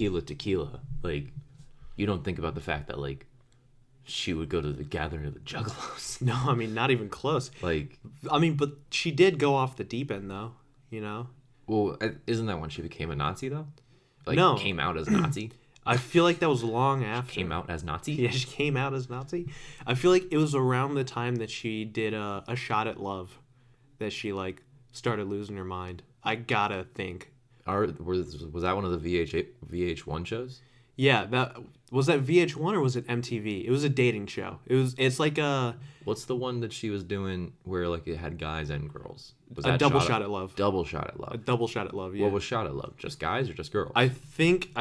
Tequila, like, you don't think about the fact that, like, she would go to the gathering of the Juggalos. No, I mean, not even close. Like, I mean, but she did go off the deep end, though, you know? well, isn't that when she became a Nazi, though? Like, No. came out as Nazi? I feel like that was long after. Came out as Nazi? Yeah, she came out as Nazi. I feel like it was around the time that she did a Shot at Love that she, like, started losing her mind. I gotta think. Was that one of the VH1 shows? Yeah, that VH1 or was it MTV? It was a dating show. It's like a What's the one that she was doing where, like, it had guys and girls? Was a that double shot at love. Double Shot at A Love. double shot at love. Yeah. What was Shot at Love? Just guys or just girls? I think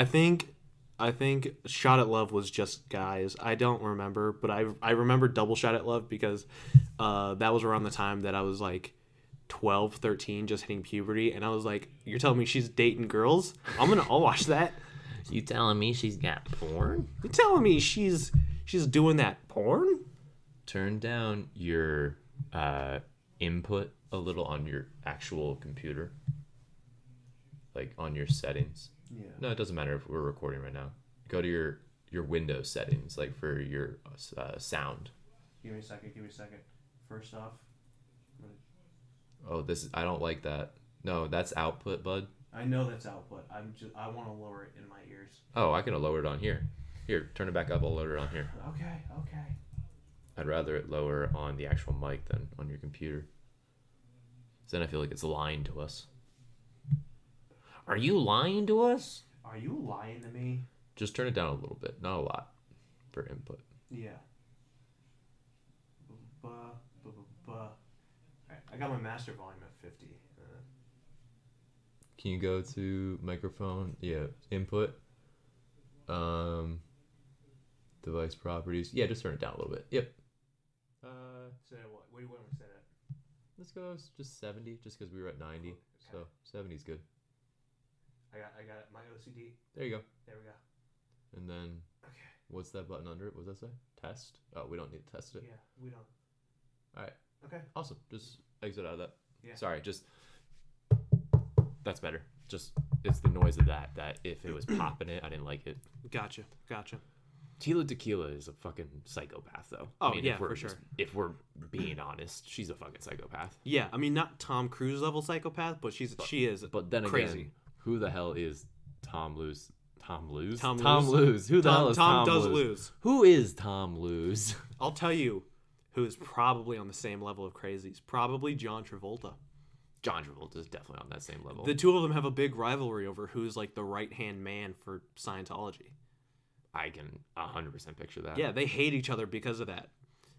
Shot at Love was just guys. I don't remember, but I remember Double Shot at Love because that was around the time that I was like 12, 13, just hitting puberty, and I was like, "You're telling me she's dating girls? I'll watch that. You telling me she's got porn? You're telling me she's doing that porn?" Turn down your input a little on your actual computer, like on your settings. Yeah. No, it doesn't matter if we're recording right now. Go to your Windows settings, like for your sound. Give me a second. First off, Oh, I don't like that. No, that's output, bud. I know that's output. I want to lower it in my ears. Oh, I can lower it on here. Here, turn it back up. I'll lower it on here. Okay. I'd rather it lower on the actual mic than on your computer. So then I feel like it's lying to us. Are you lying to us? Are you lying to me? Just turn it down a little bit, not a lot, for input. Yeah. Alright, I got my master volume at 50. Can you go to microphone? Yeah, input. Device properties. Yeah, just turn it down a little bit. Yep. Say what? What do you want me to say that? Let's go just 70, just because we were at 90. Okay. So 70 is good. I got my OCD. There you go. There we go. And then, Okay. what's that button under it? What does that say? Test? Oh, we don't need to test it. Yeah, we don't. All right. Okay. Awesome. Just exit out of that. Yeah. Sorry, just... That's better. Just, it's the noise of that if it was popping it, I didn't like it. Gotcha. Tila Tequila is a fucking psychopath, though. Oh, I mean, yeah, for sure. If we're being honest, she's a fucking psychopath. Yeah, I mean, not Tom Cruise level psychopath, but she is. But then crazy. again, who the hell is Tom Luz? Tom Luz? Tom Luz. Who the hell is Tom does Luz? lose. Who is Tom Luz? I'll tell you who is probably on the same level of crazies. Probably John Travolta. John Travolta is definitely on that same level. The two of them have a big rivalry over who's like the right-hand man for Scientology. I can 100% picture that. Yeah, they hate each other because of that.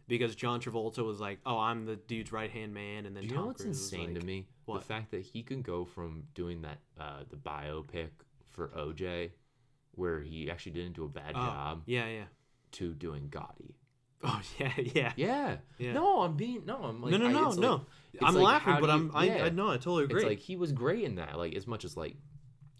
Because John Travolta was like, "Oh, I'm the dude's right-hand man," and then Do you Tom know what's Cruise insane was like, to me? What? The fact that he can go from doing that the biopic for OJ, where he actually didn't do a bad job, Yeah. to doing Gotti. Oh yeah. Yeah. Yeah. No, I'm like No. it's I'm like, laughing, how but do you- I know, I totally agree. It's like he was great in that, like as much as like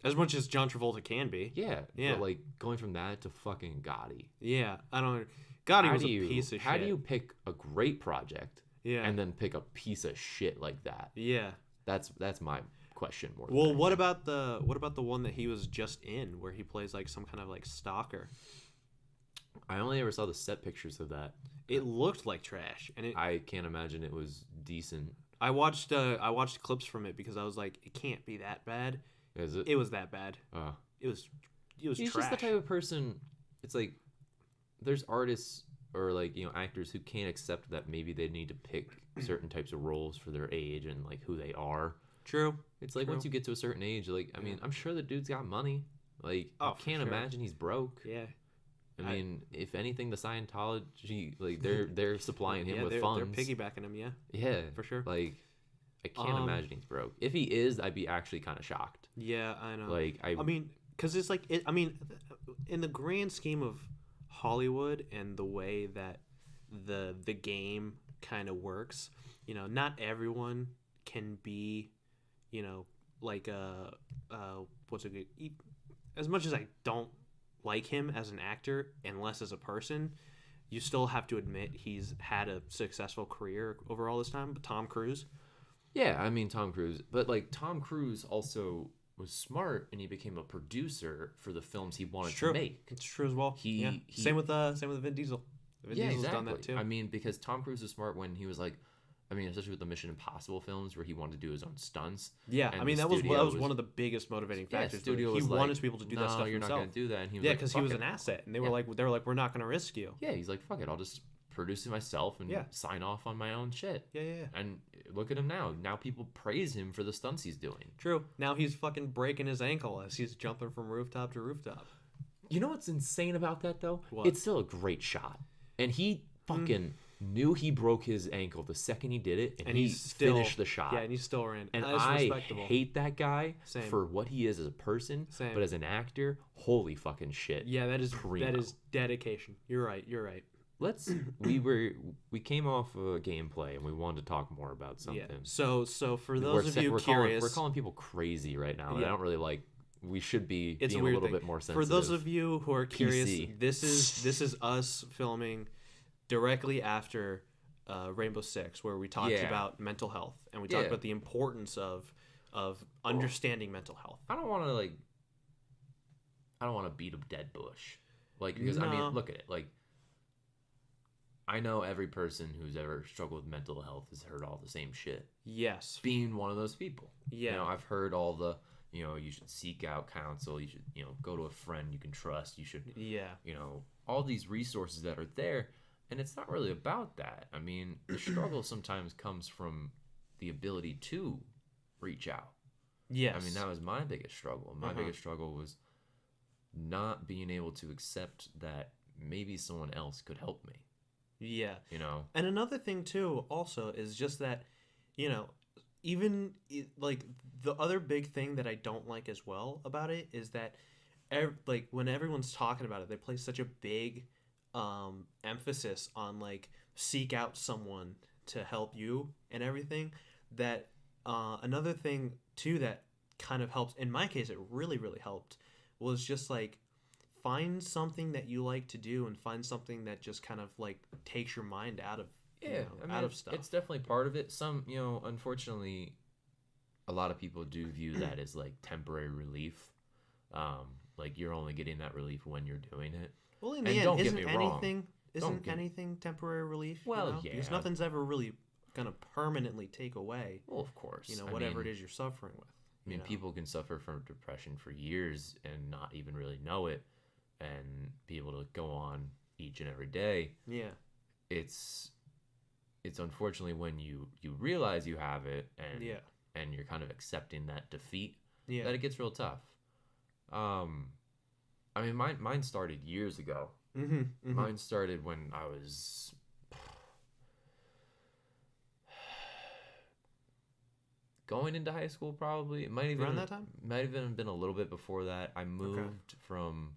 as much as John Travolta can be. yeah. Yeah. But like going from that to fucking Gotti. Yeah, I don't. Gotti was a piece of shit. How do you pick a great project Yeah. and then pick a piece of shit like that? Yeah. That's my question more. Well, than what anything. about the one that he was just in, where he plays like some kind of like stalker? I only ever saw the set pictures of that. It looked like trash, and I can't imagine it was decent. I watched clips from it because I was like, it can't be that bad. Is it? It was that bad. It was He's trash. just the type of person. It's like there's artists or like actors who can't accept that maybe they need to pick certain types of roles for their age and like who they are. True. It's like once you get to a certain age, like I mean, I'm sure the dude's got money. Like I for can't sure. imagine he's broke. Yeah. I mean, if anything, the Scientology like they're supplying him with they're funds. They're piggybacking him. Yeah. Yeah, For sure. Like I can't imagine he's broke. If he is, I'd be actually kind of shocked. Yeah, I know. Like I mean, because it's like I mean, in the grand scheme of Hollywood and the way that the game kind of works, not everyone can be, like what's it? As much as I don't like him as an actor and less as a person, you still have to admit he's had a successful career over all this time. But Tom Cruise, yeah, I mean Tom Cruise, but like Tom Cruise also was smart and he became a producer for the films he wanted It's true. to make. It's true as well. He Same with Vin Diesel. Vin yeah, Diesel's exactly. done that too. I mean, because Tom Cruise was smart when he was like, I mean, especially with the Mission Impossible films where he wanted to do his own stunts. Yeah, and I mean the that was studio one of the biggest motivating factors. Studio he was wanted like, people to do no, that stuff you're not himself. going to do that. And he was Yeah, like, because he "Fuck was it." an asset, and they were like, we're not going to risk you. Yeah, he's like, fuck it, I'll just produce it myself and Yeah. sign off on my own shit. Yeah. And look at him now. Now people praise him for the stunts he's doing. True. Now he's fucking breaking his ankle as he's jumping from rooftop to rooftop. You know what's insane about that though? What? It's still a great shot, and he fucking knew he broke his ankle the second he did it, and he he's still finished the shot. Yeah, and he still ran. And That's I respectable. hate that guy Same. for what he is as a person, Same. but as an actor, holy fucking shit. Yeah, that Primo. is dedication. You're right. Let's we came off a gameplay and we wanted to talk more about something. Yeah. So for those of you curious, we're calling people crazy right now, and Yeah. I don't really like. We should be it's being a weird little thing. bit more sensitive. For those of you who are curious, PC. this is us filming directly after Rainbow Six, where we talked Yeah. about mental health and we talked Yeah. about the importance of understanding mental health. I don't want to beat a dead bush, like because I No. mean, look at it. Like, I know every person who's ever struggled with mental health has heard all the same shit. Yes. Being one of those people, Yeah. You know, I've heard all the, you know, you should seek out counsel. You should, you know, go to a friend you can trust. You should, Yeah. you know, all these resources that are there, and it's not really about that. I mean, the struggle sometimes comes from the ability to reach out. Yes. I mean, that was my biggest struggle. My biggest struggle was not being able to accept that maybe someone else could help me, Yeah. you know? And another thing too, also, is just that, you know, like the other big thing that I don't like as well about it is that, like when everyone's talking about it, they place such a big emphasis on like seek out someone to help you and everything. That another thing too that kind of helps. In my case, it really helped. Was just like find something that you like to do and find something that just kind of like takes your mind out of out of stuff. It's definitely part of it. Some, you know, unfortunately, a lot of people do view that as like temporary relief. Like you're only getting that relief when you're doing it. Well, in And the end, don't get isn't me wrong. anything Don't isn't get- anything temporary relief? Well, you know? yeah. Because nothing's ever really gonna permanently take away, Well, of course. you know, I whatever mean, it is you're suffering with. I mean, you know? people can suffer from depression for years and not even really know it, and be able to go on each and every day. Yeah. It's unfortunately when you realize you have it and Yeah. and you're kind of accepting that defeat Yeah. that it gets real tough. I mean, mine started years ago. Mm-hmm. Mine started when I was going into high school, probably. It might even Around that time? might have even been a little bit before that. I moved from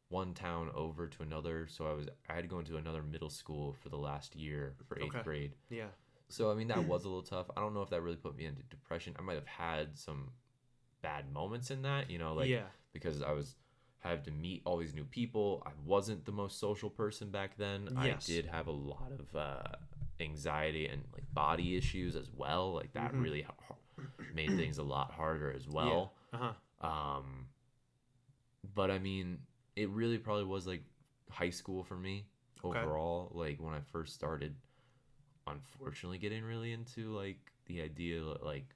one town over to another, so I had to go into another middle school for the last year for 8th Okay. grade. Yeah. So I mean that was a little tough. I don't know if that really put me into depression. I might have had some bad moments in that, you know, like Yeah. because I had to meet all these new people. I wasn't the most social person back then. Yes. I did have a lot of anxiety and like body issues as well. Like that really made things a lot harder as well. Yeah. Uh-huh. But I mean, it really probably was like high school for me Okay. overall. Like when I first started, unfortunately, getting really into like the idea that, like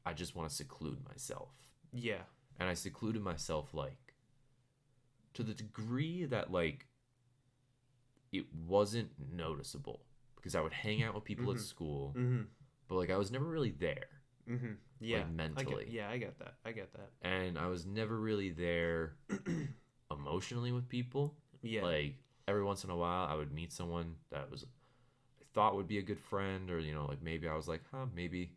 I just want to seclude myself, Yeah. and I secluded myself like to the degree that like it wasn't noticeable because I would hang out with people at school, Mm-hmm. but like I was never really there. Mm-hmm. Yeah. mentally. I get that. I get that. And I was never really there emotionally with people. Yeah. Like every once in a while I would meet someone that I thought would be a good friend, or you know, like maybe I was like, maybe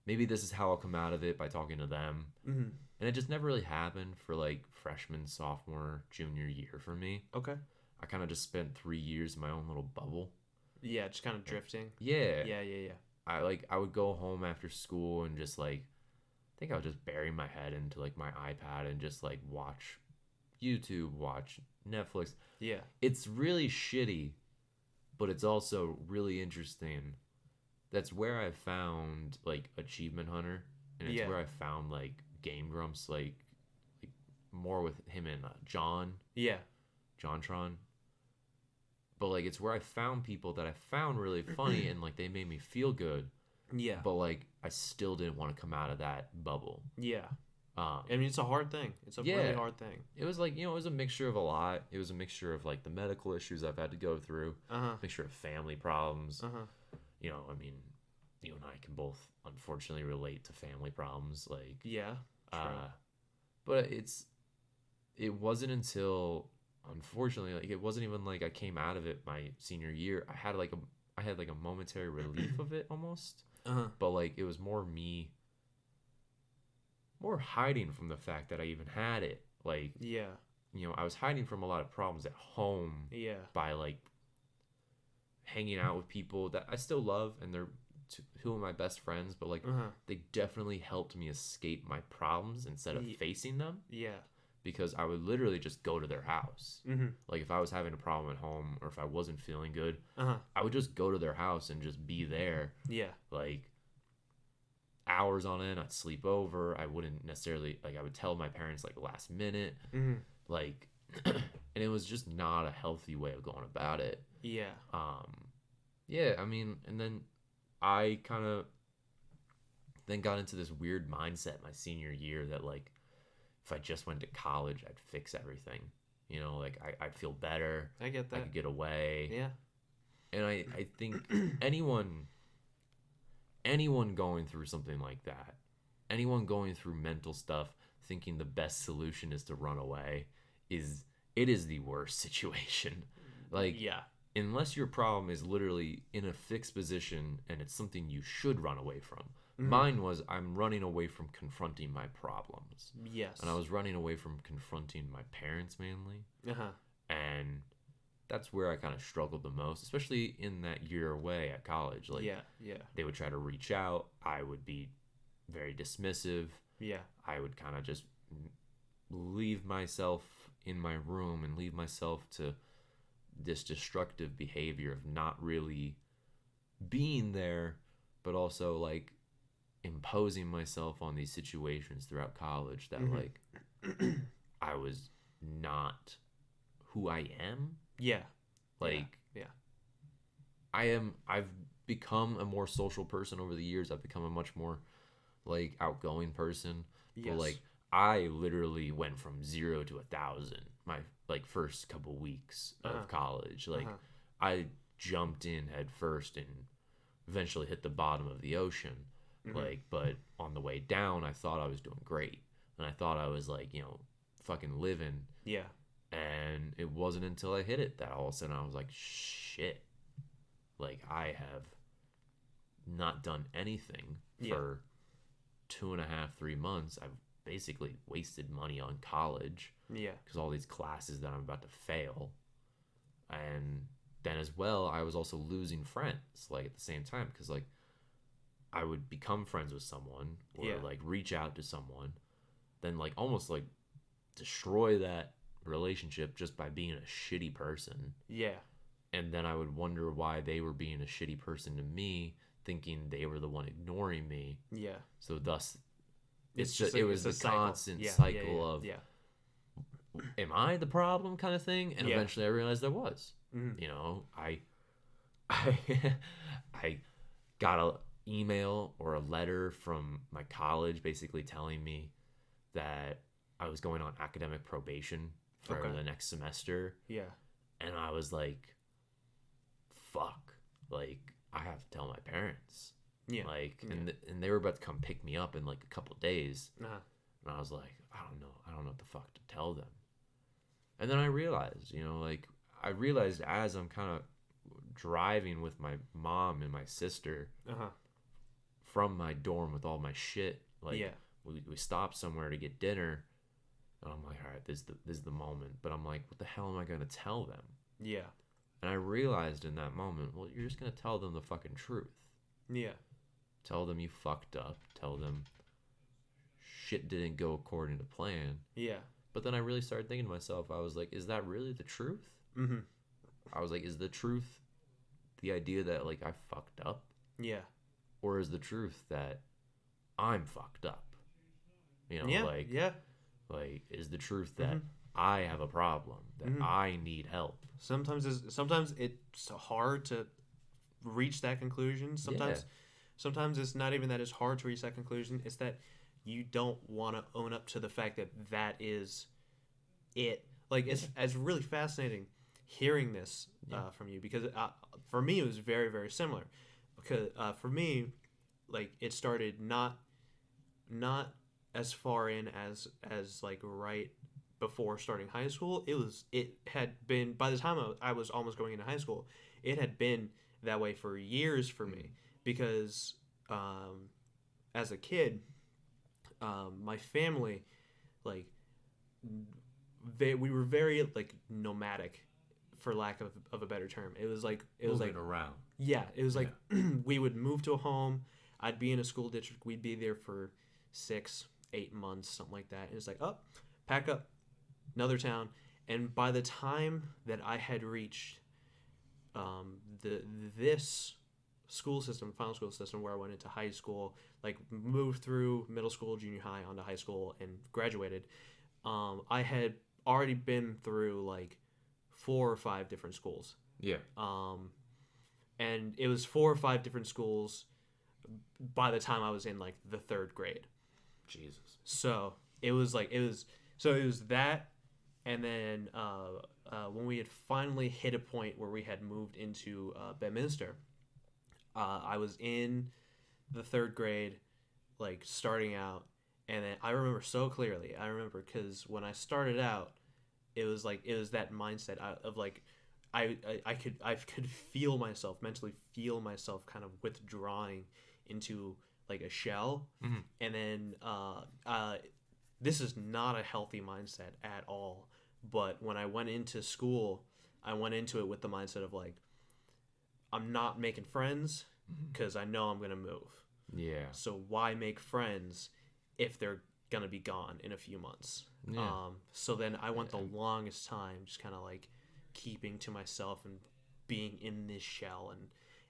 this is how I'll come out of it, by talking to them. Mm-hmm. And it just never really happened for like freshman, sophomore, junior year for me. Okay. I kind of just spent 3 years in my own little bubble. Yeah, just kind of drifting. Yeah. Yeah. I would go home after school and just like, I think I would just bury my head into like my iPad and just like watch YouTube, watch Netflix. Yeah. It's really shitty, but it's also really interesting. That's where I found like Achievement Hunter, and it's Yeah. where I found like Game Grumps, like more with him and John, Yeah. JonTron. But like it's where I found people that I found really funny and like they made me feel good. Yeah. But like I still didn't want to come out of that bubble. Yeah. Um, I mean, it's a hard thing. It's a Yeah. really hard thing. it was like it was a mixture of a lot. It was a mixture of like the medical issues I've had to go through, mixture of family problems. I mean, you and I can both unfortunately relate to family problems. Like, Yeah. True. but it wasn't until unfortunately like it wasn't even like I came out of it my senior year. I had like a momentary relief of it almost, but like it was more me, more hiding from the fact that I even had it. Like, Yeah. I was hiding from a lot of problems at home Yeah. by like hanging out with people that I still love and they're two of my best friends, but like they definitely helped me escape my problems instead of facing them, Yeah. because I would literally just go to their house. Mm-hmm. Like if I was having a problem at home or if I wasn't feeling good, Uh-huh. I would just go to their house and just be there. Yeah. Like hours on end, I'd sleep over. I wouldn't necessarily like I would tell my parents like last minute. Mm-hmm. Like and it was just not a healthy way of going about it. Yeah. Yeah, I mean, and then I kind of then got into this weird mindset my senior year that like if I just went to college, I'd fix everything. Like I'd feel better. I get I that. could get away. Yeah. And I think anyone going through something like that, anyone going through mental stuff, thinking the best solution is to run away, it is the worst situation. Like, Yeah. unless your problem is literally in a fixed position and it's something you should run away from. Mine was I'm running away from confronting my problems. Yes. And I was running away from confronting my parents mainly. Uh-huh. And that's where I kind of struggled the most, especially in that year away at college. Like, Yeah. Yeah. they would try to reach out. I would be very dismissive. Yeah. I would kind of just leave myself in my room and leave myself to this destructive behavior of not really being there, but also like imposing myself on these situations throughout college that like I was not who I am. Yeah. Like, Yeah. I've become a more social person over the years. I've become a much more like outgoing person. Yes. But like I literally went from 0 to 1,000 my like first couple weeks of college. Like I jumped in head first and eventually hit the bottom of the ocean. Like, but on the way down, I thought I was doing great, and I thought I was like fucking living. Yeah. And it wasn't until I hit it that all of a sudden I was like, shit. Like I have not done anything for 2.5, 3 months. I've basically wasted money on college. Yeah. Because all these classes that I'm about to fail. And then as well, I was also losing friends, like, at the same time. Because, like, I would become friends with someone or, like, reach out to someone. Then, like, almost, like, destroy that relationship just by being a shitty person. Yeah. And then I would wonder why they were being a shitty person to me, thinking they were the one ignoring me. Yeah. So, thus, It was the constant cycle of... Yeah. Am I the problem kind of thing? And eventually I realized I was. Mm-hmm. I got an email or a letter from my college basically telling me that I was going on academic probation for the next semester. Yeah. And I was like, fuck. Like, I have to tell my parents. Yeah. Like, and they were about to come pick me up in like a couple days. Uh-huh. And I was like, I don't know what the fuck to tell them. And then I realized, I realized as I'm kind of driving with my mom and my sister from my dorm with all my shit, like, we stopped somewhere to get dinner, and I'm like, all right, this is the moment. But I'm like, what the hell am I going to tell them? Yeah. And I realized in that moment, well, you're just going to tell them the fucking truth. Yeah. Tell them you fucked up. Tell them shit didn't go according to plan. Yeah. But then I really started thinking to myself, I was like, is that really the truth? Mm-hmm. I was like, is the truth the idea that, like, I fucked up? Yeah. Or is the truth that I'm fucked up? You know, Yeah, like yeah. like is the truth that Mhm. I have a problem, that Mhm. I need help. Sometimes it's hard to reach that conclusion. Yeah. Sometimes it's not even that it's hard to reach that conclusion. It's that you don't want to own up to the fact that that is it. Like it's really fascinating hearing this Yeah. from you because for me it was very very similar. Because for me, like it started not as far in as like right before starting high school. It had been by the time I was almost going into high school, it had been that way for years for me because um, as a kid, my family like we were very like nomadic for lack of a better term. It was Moving like around. yeah, it was like we would move to a home. I'd be in a school district. We'd be there for 6 8 months, something like that. And it's like, oh, pack up, another town. And by the time that I had reached the this school system, final school system, where I went into high school, like moved through middle school, junior high, onto high school, and graduated, I had already been through like 4 or 5 different schools. Yeah. And it was 4 or 5 different schools by the time I was in like the 3rd grade. Jesus. So it was that, and then when we had finally hit a point where we had moved into Bedminster, I was in the 3rd grade, like starting out, and then I remember so clearly. I remember because when I started out, it was that mindset of like I could feel myself mentally feel myself kind of withdrawing into like a shell, Mhm. and then this is not a healthy mindset at all. But when I went into school, I went into it with the mindset of like I'm not making friends because I know I'm gonna move. Yeah. So why make friends if they're gonna be gone in a few months? Yeah. So then I went the longest time just kind of like keeping to myself and being in this shell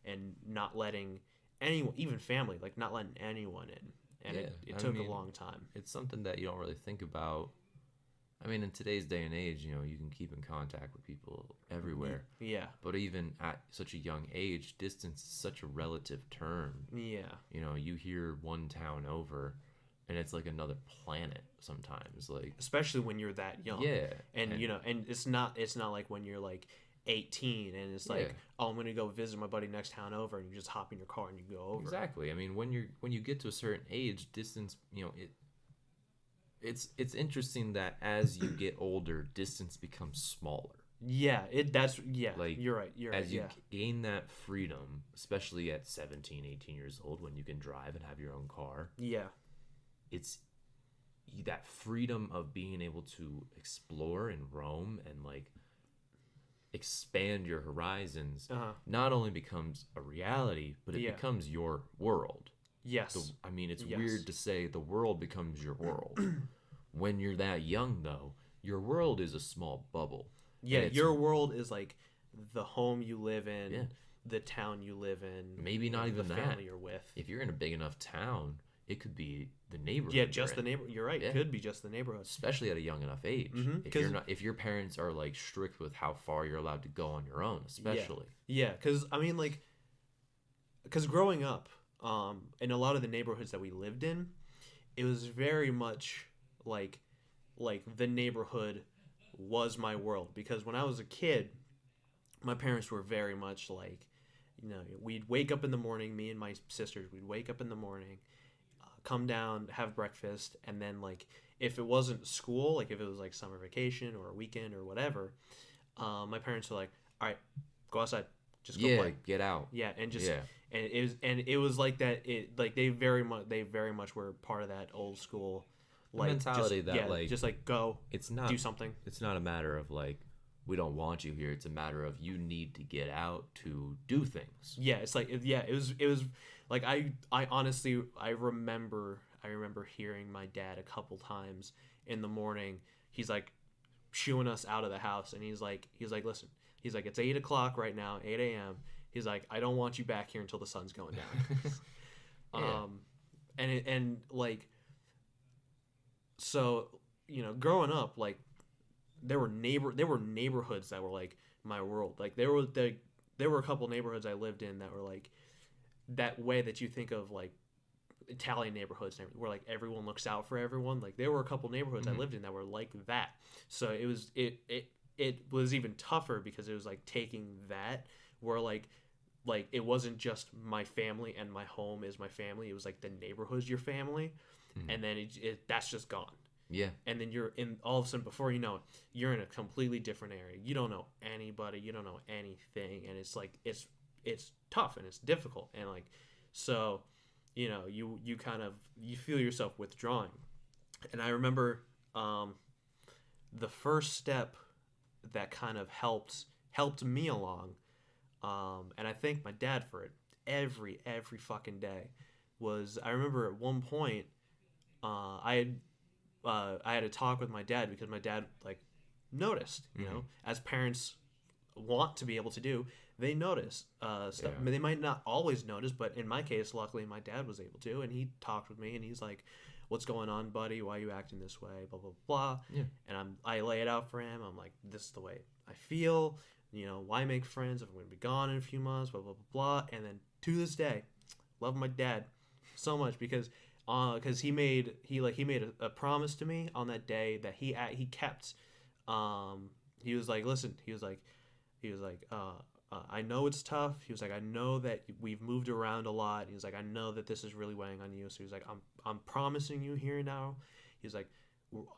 and not letting anyone, even family, like not letting anyone in. And it took a long time. It's something that you don't really think about. I mean, in today's day and age, you know, you can keep in contact with people everywhere. Yeah. But even at such a young age, distance is such a relative term. Yeah. You know, you hear one town over, and it's like another planet sometimes. Like, Especially when you're that young. yeah. And you know, and it's not like when you're like 18 and it's like, Yeah. oh, I'm gonna go visit my buddy next town over, and you just hop in your car and you go over. Exactly. I mean, when you get to a certain age, distance, you know, it's interesting that as you get older, distance becomes smaller. Yeah, Like, you're right. You're right. As you Yeah. gain that freedom, especially at 17, 18 years old when you can drive and have your own car, Yeah. it's that freedom of being able to explore and roam and like expand your horizons Uh-huh. not only becomes a reality, but it Yeah. becomes your world. Yes. I mean, it's Yes. weird to say the world becomes your world. When you're that young, though, your world is a small bubble. Yeah, And it's your world is like the home you live in, Yeah. the town you live in, maybe not even the that. family you're with. If you're in a big enough town, it could be the neighborhood. Yeah, you're just the in. neighbor. You're right. Yeah. Could be just the neighborhood. Especially at a young enough age. Mhm, If your parents are like strict with how far you're allowed to go on your own, especially. Yeah, because I mean, like, because growing up, in a lot of the neighborhoods that we lived in, it was very much like the neighborhood was my world. Because when I was a kid, my parents were very much like, you know, we'd wake up in the morning, me and my sisters, we'd wake up in the morning, come down, have breakfast, and then like if it wasn't school, like if it was like summer vacation or a weekend or whatever, my parents were like, all right, go outside, just go Yeah, play. get out. Yeah, and just Yeah. and it was like that. It like they very much were part of that old school like mentality just, that, yeah, like, just like go It's not do something. it's not a matter of like we don't want you here. It's a matter of you need to get out to do things. Yeah, it's like it was like I honestly I remember hearing my dad a couple times in the morning. He's like shooing us out of the house, and he's like listen, he's like it's 8 o'clock right now, 8 a.m. He's like I don't want you back here until the sun's going down. Yeah. And like so growing up, like there were neighborhoods that were like my world. Like there were a couple neighborhoods I lived in that were like that way that you think of like Italian neighborhoods where like everyone looks out for everyone. Like there were a couple neighborhoods I lived in that were like that. So it was even tougher because it was like taking that where like it wasn't just my family and my home is my family. It was like the neighborhood's your family, and then that's just gone. Yeah. And then you're in all of a sudden before you know it, you're in a completely different area. You don't know anybody. You don't know anything, and it's like it's tough and it's difficult and like so you kind of you feel yourself withdrawing. And I remember the first step that kind of helped me along, and I thank my dad for it every fucking day. Was I remember at one point I had a talk with my dad because my dad like noticed, as parents want to be able to do, they notice stuff. Yeah. I mean, they might not always notice, but in my case, luckily, my dad was able to, and he talked with me, and he's like, "What's going on, buddy? Why are you acting this way? Blah blah blah." Yeah. And I lay it out for him. I'm like, "This is the way I feel. Why make friends if I'm going to be gone in a few months? Blah blah blah blah." And then to this day, love my dad so much because he made a promise to me on that day that he kept. He was like, listen, he was like, I know it's tough. He was like, I know that we've moved around a lot. He was like, I know that this is really weighing on you. So he was like, I'm promising you here now. He was like,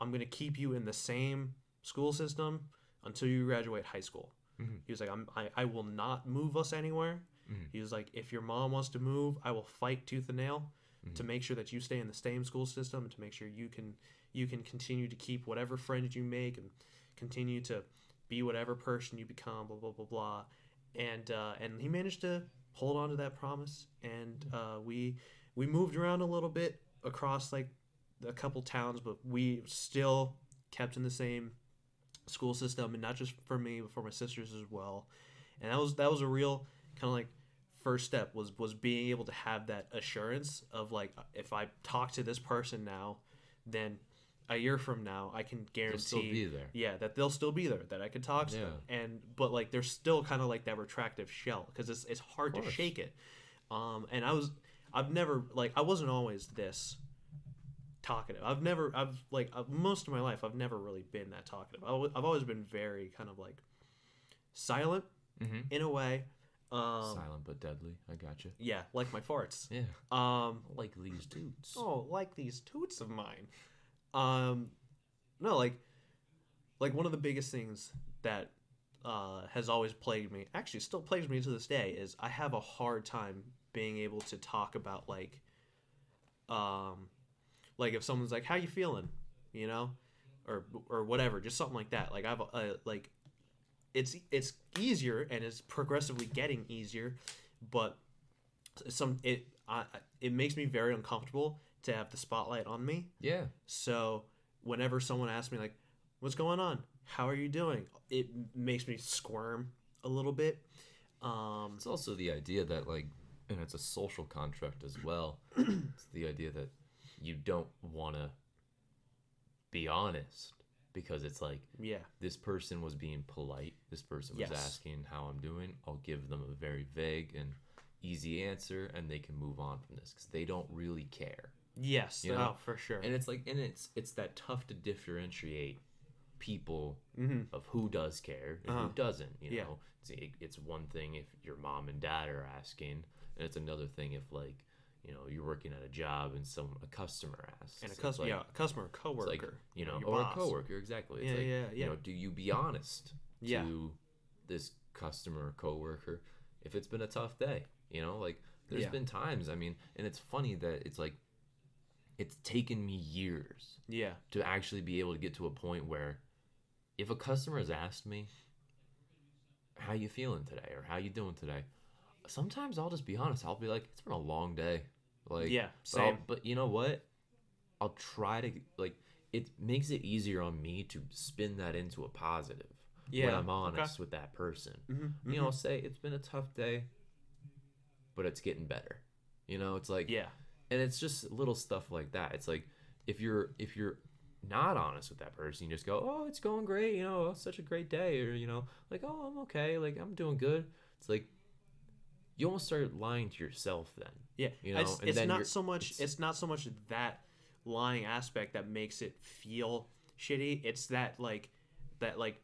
I'm gonna keep you in the same school system until you graduate high school. Mm-hmm. He was like, I will not move us anywhere. Mm-hmm. He was like, if your mom wants to move, I will fight tooth and nail to make sure that you stay in the same school system and to make sure you can continue to keep whatever friends you make and continue to be whatever person you become, blah blah blah blah. And he managed to hold on to that promise, and we moved around a little bit across like a couple towns, but we still kept in the same school system, and not just for me but for my sisters as well. And that was a real kind of like first step was being able to have that assurance of like, if I talk to this person now, then a year from now I can guarantee They'll still be there. Yeah, that they'll still be there, that I can talk to them. But like there's still kind of like that retractive shell because it's hard to shake it. And I wasn't always this talkative. Most of my life I've never really been that talkative. I've always been very kind of like silent in a way. Silent but deadly. I gotcha. Yeah, like my farts. Yeah. Like these toots. Oh, like these toots of mine. No, like one of the biggest things that has always plagued me, actually still plagues me to this day, is I have a hard time being able to talk about like if someone's like, "How you feeling?" or whatever, just something like that. Like I've like it's easier and it's progressively getting easier, but it makes me very uncomfortable to have the spotlight on me. Yeah. So whenever someone asks me like, "What's going on? How are you doing?" it makes me squirm a little bit. It's also the idea that like, and it's a social contract as well. It's the idea that you don't want to be honest because it's like, this person was being polite. This person was asking how I'm doing. I'll give them a very vague and easy answer, and they can move on from this because they don't really care. Yes, for sure. And it's like, it's that tough to differentiate people of who does care and who doesn't. You know, it's one thing if your mom and dad are asking, and it's another thing if like, you're working at a job and a customer asks, and a customer, coworker, like, or boss. A coworker, exactly. It's do you be honest to this customer or coworker if it's been a tough day? Like there's been times. I mean, and it's funny that it's like, it's taken me years to actually be able to get to a point where if a customer has asked me, "How you feeling today?" or "How you doing today?" sometimes I'll just be honest. I'll be like, "It's been a long day." Like, same. But you know what? I'll try to, like, it makes it easier on me to spin that into a positive when I'm honest with that person. Mm-hmm. Say it's been a tough day, but it's getting better. It's like, and it's just little stuff like that. It's like if you're not honest with that person. You just go, "Oh, it's going great. It's such a great day," or like, "Oh, I'm okay. Like, I'm doing good." It's like you almost start lying to yourself then. Yeah, And it's then not so much. It's not so much that lying aspect that makes it feel shitty. It's that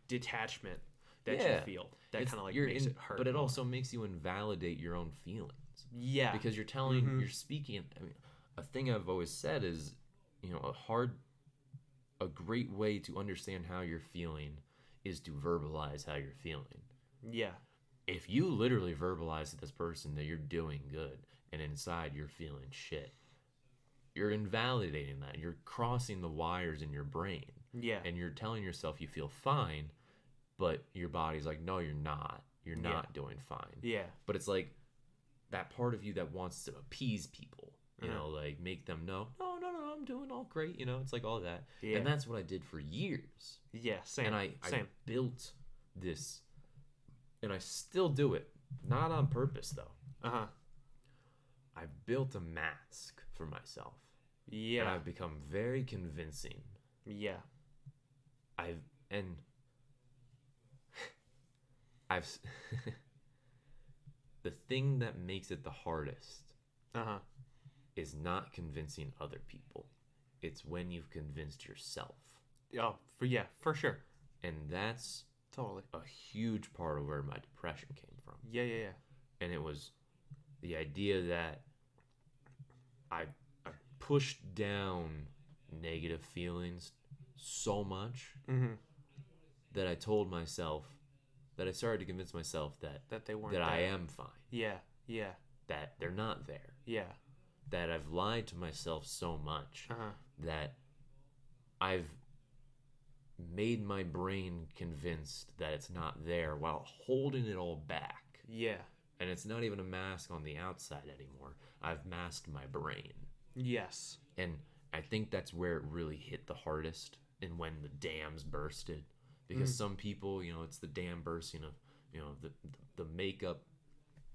detachment that you yeah, feel that kind of like you're makes it hurt. but it more. also makes you invalidate your own feelings Yeah. because you're speaking. I mean, a thing I've always said is, a great way to understand how you're feeling is to verbalize how you're feeling. Yeah. If you literally verbalize to this person that you're doing good and inside you're feeling shit, you're invalidating that. You're crossing the wires in your brain. Yeah. And you're telling yourself you feel fine, but your body's like, no, you're not. You're not doing fine. Yeah. But it's like that part of you that wants to appease people, like make them know, no, I'm doing all great. It's like all that. Yeah. And that's what I did for years. Yeah. Same. And I Same. built this, and I still do it, not on purpose though. I've built a mask for myself. Yeah. And I've become very convincing. Yeah. I've the thing that makes it the hardest is not convincing other people. It's when you've convinced yourself. Oh, for sure. And that's Totally a huge part of where my depression came from. Yeah. And it was the idea that I pushed down negative feelings so much that I told myself, that I started to convince myself that they weren't that there. I am fine. Yeah. That they're not there. Yeah. That I've lied to myself so much that I've made my brain convinced that it's not there while holding it all back. Yeah. And it's not even a mask on the outside anymore. I've masked my brain. Yes. And I think that's where it really hit the hardest, and when the dams bursted. Because some people, it's the dam bursting of, the makeup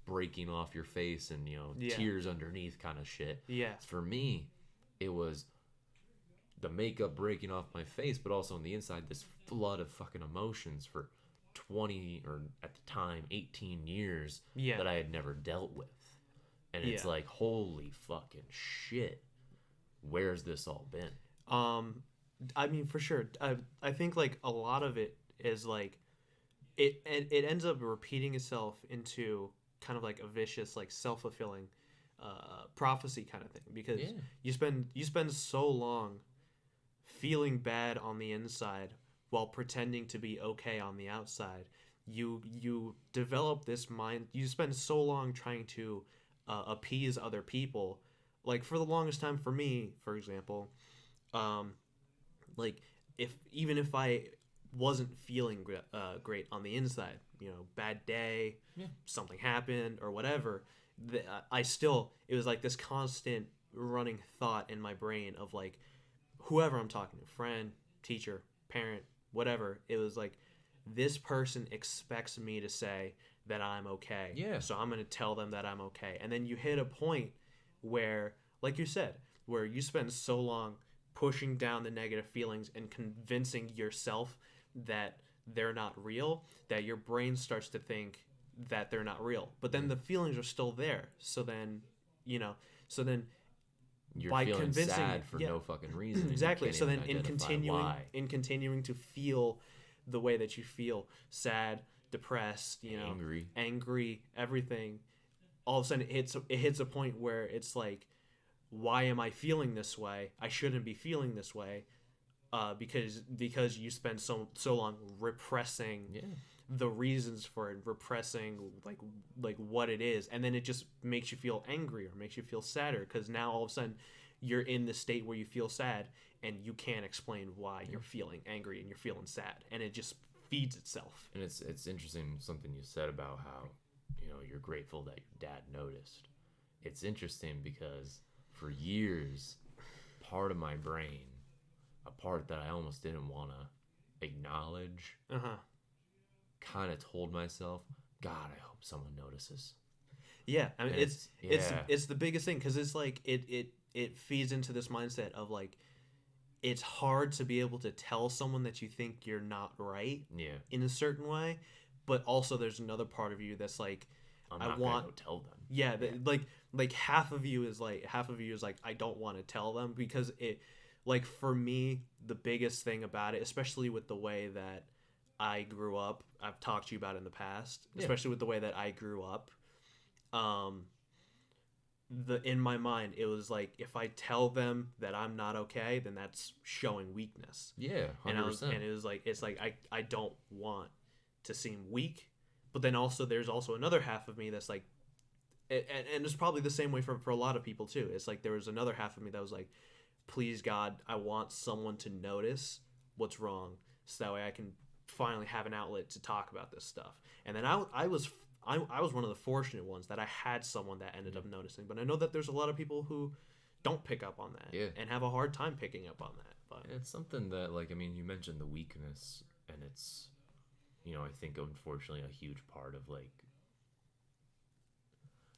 breaking off your face and, tears underneath kind of shit. Yeah. For me, it was the makeup breaking off my face, but also on the inside, this flood of fucking emotions for 20, or at the time, 18 years that I had never dealt with. And it's like, holy fucking shit. Where's this all been? I mean, for sure. I think like a lot of it is like it ends up repeating itself into kind of like a vicious, like self-fulfilling prophecy kind of thing, because you spend so long feeling bad on the inside while pretending to be okay on the outside. You develop this mind. You spend so long trying to appease other people. Like for the longest time, for me, for example, like even if I wasn't feeling great on the inside, bad day, something happened or whatever, it was like this constant running thought in my brain of like whoever I'm talking to, friend, teacher, parent, whatever. It was like, this person expects me to say that I'm okay. Yeah. So I'm going to tell them that I'm okay. And then you hit a point where, like you said, where you spend so long pushing down the negative feelings and convincing yourself that they're not real, that your brain starts to think that they're not real. But then the feelings are still there. So then, you're by feeling sad for no fucking reason. Exactly. So then in continuing to feel the way that you feel, sad, depressed, angry, everything, all of a sudden it hits a point where it's like, why am I feeling this way? I shouldn't be feeling this way, because you spend so long repressing the reasons for it, repressing like what it is, and then it just makes you feel angry or makes you feel sadder, because now all of a sudden you're in the state where you feel sad and you can't explain why you're feeling angry and you're feeling sad, and it just feeds itself. And it's interesting something you said about how you're grateful that your dad noticed. It's interesting because for years, part of my brain, a part that I almost didn't want to acknowledge, kind of told myself, God, I hope someone notices. Yeah, I mean, it's the biggest thing, because it's like it feeds into this mindset of like, it's hard to be able to tell someone that you think you're not right Yeah. in a certain way, but also there's another part of you that's like, I'm I not want, gonna go tell them. yeah, like half of you is like I don't want to tell them, because it, like, for me, the biggest thing about it, especially with the way that I grew up, I've talked to you about it in the past, Yeah. especially with the way that I grew up, in my mind, it was like, if I tell them that I'm not okay, then that's showing weakness. Yeah, And 100%. and it was like, it's like I don't want to seem weak, but then also there's also another half of me that's like, and it's probably the same way for a lot of people too. It's like there was another half of me that was like, please God, I want someone to notice what's wrong, so that way I can finally have an outlet to talk about this stuff. And then I was one of the fortunate ones that I had someone that ended up noticing. But I know that there's a lot of people who don't pick up on that, Yeah. and have a hard time picking up on that. But And it's something that, like, I mean, you mentioned the weakness, and it's, I think, unfortunately, a huge part of, like,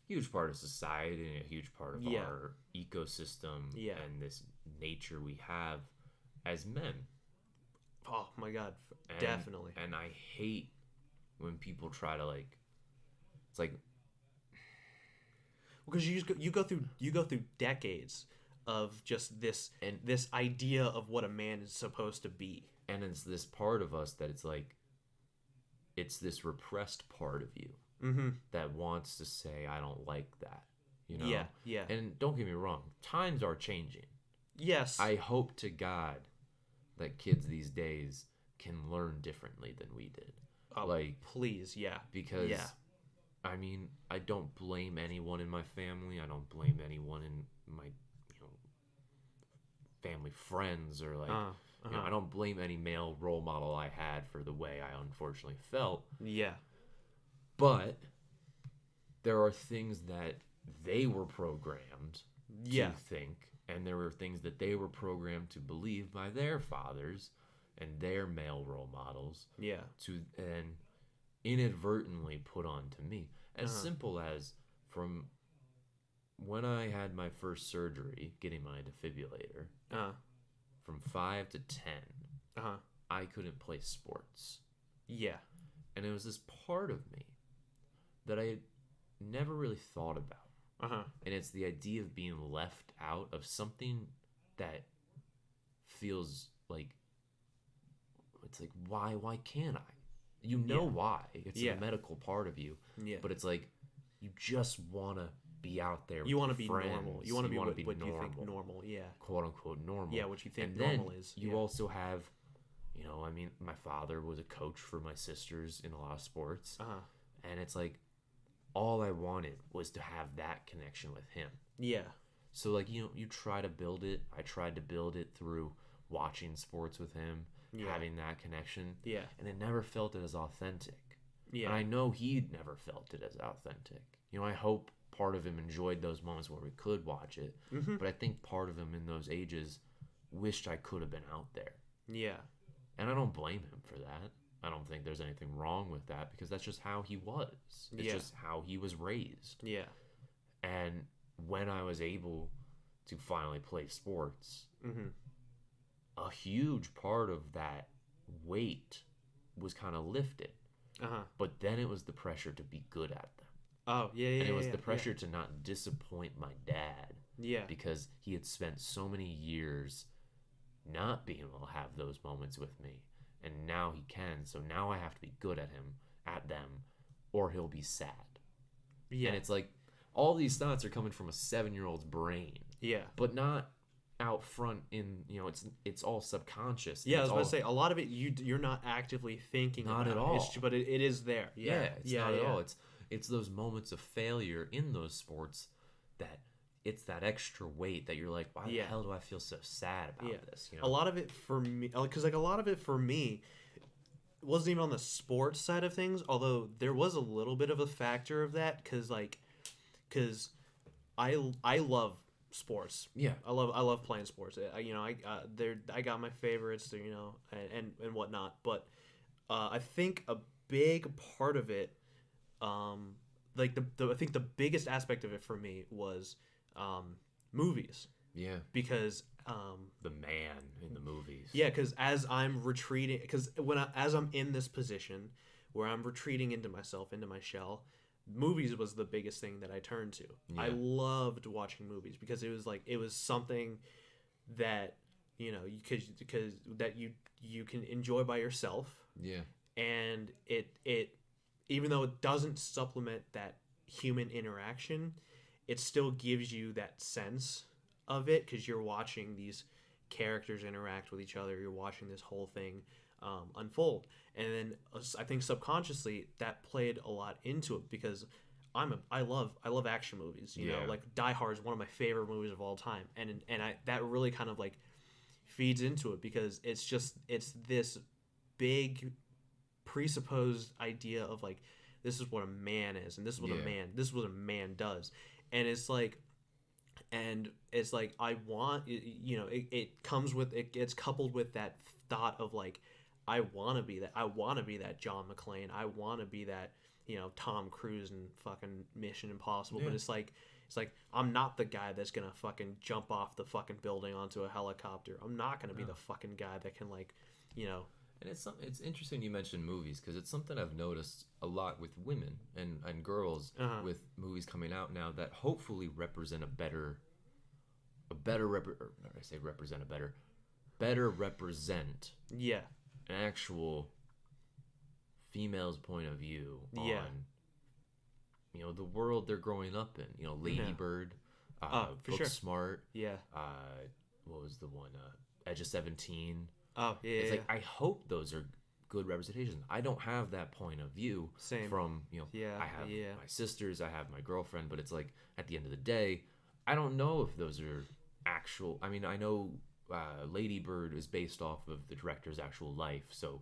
huge part of society and a huge part of Yeah. our ecosystem Yeah. and this nature we have as men. oh my God, And, definitely. And I hate when people try to, like, it's like, Because you go through decades of just this And- this idea of what a man is supposed to be. and it's this part of us that it's like, it's this repressed part of you Mm-hmm. that wants to say, I don't like that, Yeah, yeah. And don't get me wrong, times are changing. Yes. I hope to God that kids these days can learn differently than we did. Oh, like, please, yeah. because, Yeah. I mean, I don't blame anyone in my family. I don't blame anyone in my, family friends, or, like, I don't blame any male role model I had for the way I unfortunately felt. Yeah. But there are things that they were programmed Yeah. to think, and there were things that they were programmed to believe by their fathers and their male role models, Yeah. and inadvertently put on to me. As simple as from when I had my first surgery, getting my defibrillator, Uh. from 5 to 10, Uh. I couldn't play sports. Yeah. And it was this part of me that I had never really thought about. Uh. And it's the idea of being left out of something that feels like, it's like, why can't I? You know why. It's Yeah. a medical part of you. Yeah. But it's like, you just want to be out there You want to be normal. You want to be what you think normal. Yeah. quote unquote normal. Yeah, what you think and normal then is. You Yeah. also have, I mean, my father was a coach for my sisters in a lot of sports. And it's like, all I wanted was to have that connection with him. Yeah. So, like, you try to build it. I tried to build it through watching sports with him, having that connection. Yeah. And it never felt it as authentic. Yeah. And I know he never felt it as authentic. I hope part of him enjoyed those moments where we could watch it. Mm-hmm. But I think part of him in those ages wished I could have been out there. Yeah. And I don't blame him for that. I don't think there's anything wrong with that, because that's just how he was. It's just how he was raised. Yeah. And when I was able to finally play sports, a huge part of that weight was kind of lifted. But then it was the pressure to be good at them. Oh, yeah, And it was the pressure to not disappoint my dad. Yeah. Because he had spent so many years not being able to have those moments with me. And now he can. So now I have to be good at them, or he'll be sad. Yeah. And it's like, all these thoughts are coming from a 7-year-old's brain. Yeah. But not out front in, it's all subconscious. Yeah, I It's was about all- to say, a lot of it you're not actively thinking Not about at all. but it is there. Yeah, Yeah. it's not at all. It's those moments of failure in those sports that it's that extra weight that you're like, why the hell do I feel so sad about this? A lot of it for me, because like a lot of it for me wasn't even on the sports side of things, although there was a little bit of a factor of that, because I love sports. Yeah. I love playing sports. I got my favorites, and whatnot. But I think a big part of it, I think the biggest aspect of it for me was movies. Yeah. because The man in the movies. yeah, because as I'm retreating, because as I'm in this position where I'm retreating into myself, into my shell, movies was the biggest thing that I turned to. I Yeah. loved watching movies because it was something that because that you can enjoy by yourself, Yeah. and it even though it doesn't supplement that human interaction, it still gives you that sense of it because you're watching these characters interact with each other. You're watching this whole thing unfold, and then I think subconsciously that played a lot into it because I love action movies. You know, Yeah. like Die Hard is one of my favorite movies of all time, and I that really kind of like feeds into it because it's this big presupposed idea of like this is what a man is and Yeah. this is what a man does, and it's like I want it comes with it gets coupled with that thought of like I want to be that John McClane. I want to be that Tom Cruise in fucking Mission Impossible. Yeah. But it's like I'm not the guy that's gonna fucking jump off the fucking building onto a helicopter. I'm not gonna be the fucking guy that can like And it's interesting you mentioned movies because it's something I've noticed a lot with women and girls with movies coming out now that hopefully represent better represent yeah an actual female's point of view on Yeah. the world they're growing up in. Lady Bird, for sure. Booksmart, yeah what was the one? Edge of 17. oh yeah It's yeah, like I hope those are good representations. I don't have that point of view Same. from Yeah, I have yeah. my sisters, I have my girlfriend, but it's like at the end of the day, I don't know if those are actual. I mean, I know Lady Bird is based off of the director's actual life, so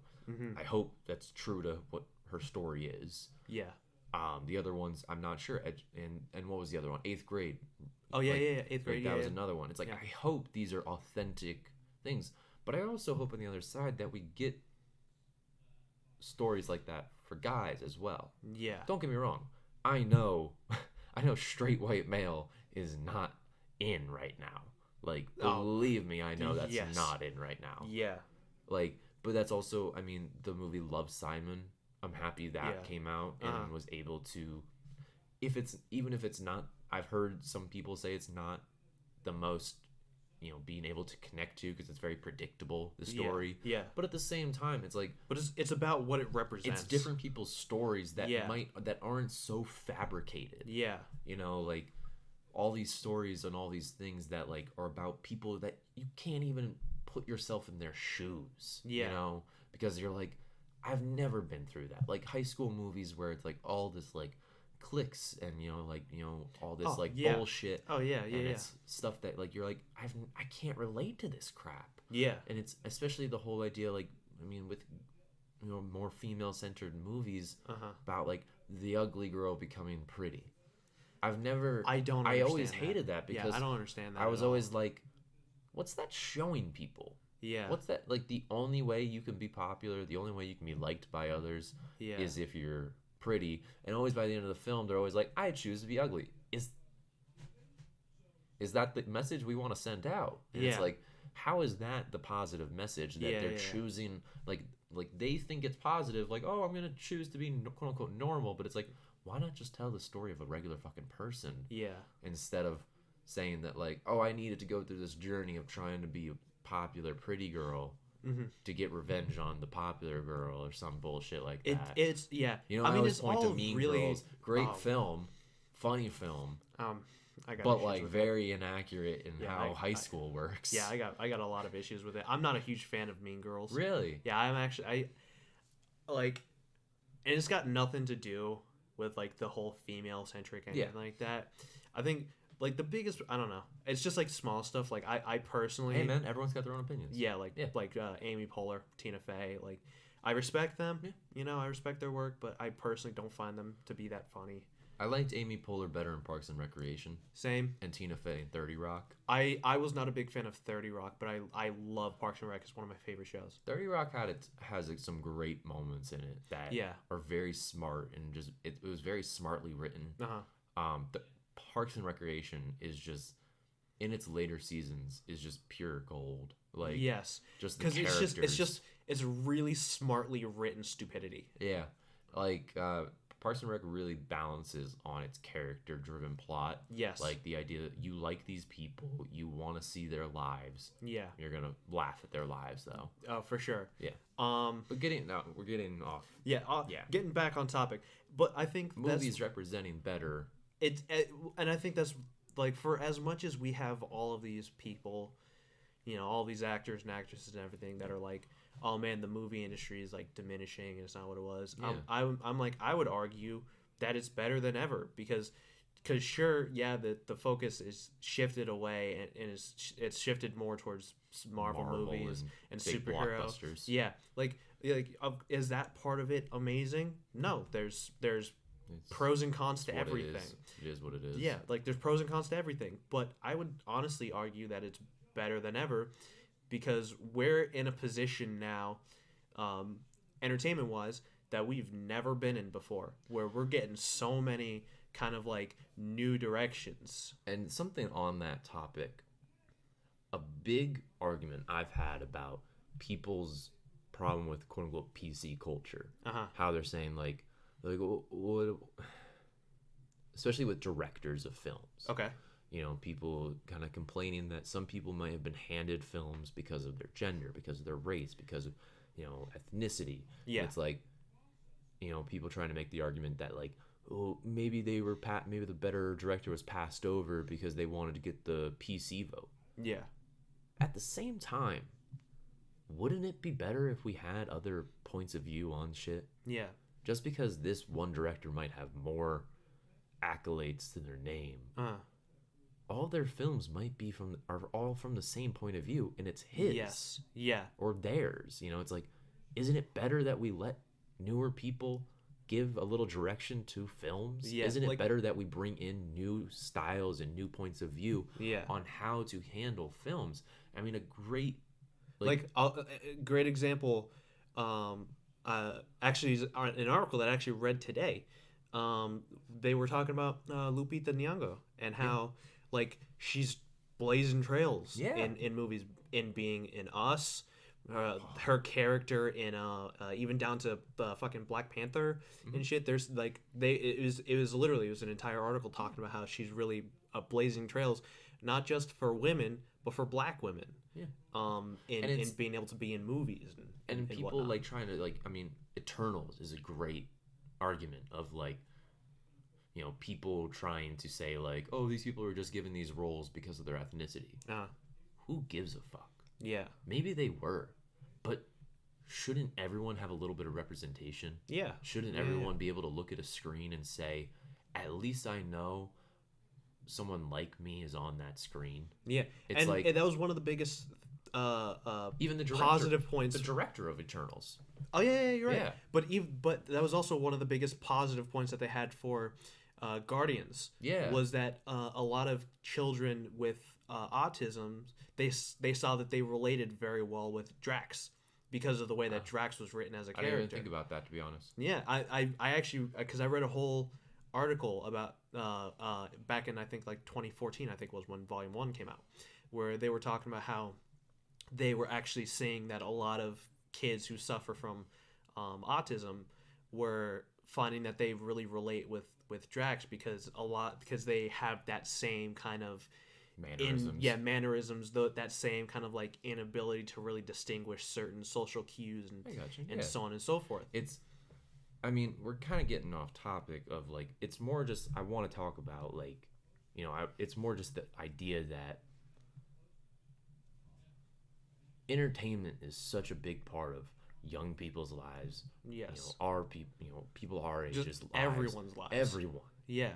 I hope that's true to what her story is. yeah The other ones, I'm not sure. And what was the other one? Eighth Grade. oh yeah Like, yeah yeah eighth grade that yeah, was yeah. another one. It's like Yeah. I hope these are authentic things, but I also hope on the other side that we get stories like that for guys as well. Yeah. Don't get me wrong. I know, I know, straight white male is not in right now. Like, Oh, believe me, I know that's yes. not in right now. Yeah. Like, but that's also, I mean, the movie Love, Simon. I'm happy that Yeah. came out and Uh-huh. was able to, even if it's not, I've heard some people say it's not the most, being able to connect to because it's very predictable, the story. Yeah. But at the same time, it's like But it's about what it represents. it's different people's stories that Yeah. that aren't so fabricated. Yeah. Like all these stories and all these things that like are about people that you can't even put yourself in their shoes. Yeah. Because you're like, I've never been through that. Like high school movies where it's like all this like clicks and all this Oh, like yeah. bullshit. Oh yeah, yeah, And yeah. it's stuff that like you're like I can't relate to this crap. Yeah. And it's especially the whole idea like I mean with more female centered movies Uh-huh. about like the ugly girl becoming pretty. I I don't I always understand that. hated that because yeah, I don't understand that. I was at all. always like, what's that showing people? yeah. What's that like the only way you can be popular, the only way you can be liked by others yeah. is if you're pretty. And always by the end of the film they're always like, I choose to be ugly. Is that the message we want to send out? And it's Yeah. like, how is that the positive message that Yeah, they're yeah. choosing like they think it's positive, like, oh, I'm gonna choose to be quote unquote normal, but it's like, why not just tell the story of a regular fucking person Yeah. instead of saying that like, oh, I needed to go through this journey of trying to be a popular pretty girl Mm-hmm. to get revenge on the popular girl or some bullshit like It that. it's yeah. I mean, always it's point all to Mean really Girls, great um, film, funny film, I got but issues like with very inaccurate in Yeah, how I- high school works. Yeah, I got a lot of issues with it. I'm not a huge fan of Mean Girls. Really? Yeah, I'm actually I like, and it's got nothing to do with like the whole female centric anything like that. I think like the biggest I don't know. It's just like small stuff. Like I personally Hey man, everyone's got their own opinions. yeah like Yeah. Amy Poehler, Tina Fey. Like I respect them. Yeah. I respect their work, but I personally don't find them to be that funny. I liked Amy Poehler better in Parks and Recreation Same. and Tina Fey in 30 Rock. I was not a big fan of 30 Rock, but I love Parks and Rec. It's one of my favorite shows. 30 Rock has like, some great moments in it that Yeah. are very smart and just it was very smartly written. Uh huh. The Parks and Recreation is just in its later seasons is just pure gold. Like Yes, just the because characters. it's really smartly written stupidity. Yeah, like Parks and Rec really balances on its character-driven plot. Yes. Like the idea that you like these people, you want to see their lives. Yeah. You're gonna laugh at their lives, though. Oh, for sure. Yeah. Um. But we're getting off. Yeah. Yeah. Getting back on topic, but I think Movies representing better. and I think that's like, for as much as we have all of these people, all these actors and actresses and everything that are like, oh man, the movie industry is like diminishing and it's not what it was. Yeah. I'm like, I would argue that it's better than ever because sure, yeah, the focus is shifted away and it's shifted more towards Marvel movies and big superhero blockbusters. Yeah, is that part of it amazing? No, there's It's pros and cons to what everything. It is what it is. Yeah, like there's pros and cons to everything, but I would honestly argue that it's better than ever because we're in a position now, entertainment wise, that we've never been in before, where we're getting so many kind of like new directions. And something on that topic, a big argument I've had about people's problem with quote unquote PC culture, how they're saying like what, especially with directors of films. Okay. People kind of complaining that some people might have been handed films because of their gender, because of their race, because of, ethnicity. Yeah. It's like, people trying to make the argument that like, oh, maybe maybe the better director was passed over because they wanted to get the PC vote. Yeah. At the same time, wouldn't it be better if we had other points of view on shit? Yeah. Just because this one director might have more accolades to their name, all their films might be are all from the same point of view, and it's his. Yes. Yeah. Or theirs. It's like, isn't it better that we let newer people give a little direction to films? Yeah, Isn't it better that we bring in new styles and new points of view on how to handle films? I mean, a great a great example, actually is an article that I actually read today. They were talking about Lupita Nyong'o and how like she's blazing trails in movies, in being in Us, her character in even down to fucking Black Panther and shit. There's like it was an entire article talking about how she's really blazing trails, not just for women but for Black women. In being able to be in movies and people whatnot. like trying to like, I mean, Eternals is a great argument of like, people trying to say like, oh, these people are just given these roles because of their ethnicity. Who gives a fuck? Yeah. Maybe they were, but shouldn't everyone have a little bit of representation? Yeah. Shouldn't everyone be able to look at a screen and say, at least I know someone like me is on that screen? Yeah. It's like, and that was one of the biggest even the director, positive points. The director of Eternals. Oh yeah, you're right. Yeah. But that was also one of the biggest positive points that they had for Guardians. Yeah. Was that a lot of children with autism, they saw that they related very well with Drax because of the way that Drax was written as a character. I didn't even think about that, to be honest. Yeah, I actually, because I read a whole article about back in, I think like 2014, I think was when Volume 1 came out, where they were talking about how they were actually seeing that a lot of kids who suffer from autism were finding that they really relate with Drax because they have that same kind of mannerisms, that same kind of like inability to really distinguish certain social cues and so on and so forth. I mean, we're kind of getting off topic of like, it's more just, I want to talk about like, it's more just the idea that entertainment is such a big part of young people's lives. Yes. Our people, people our age, just everyone's lives. Everyone. Yeah.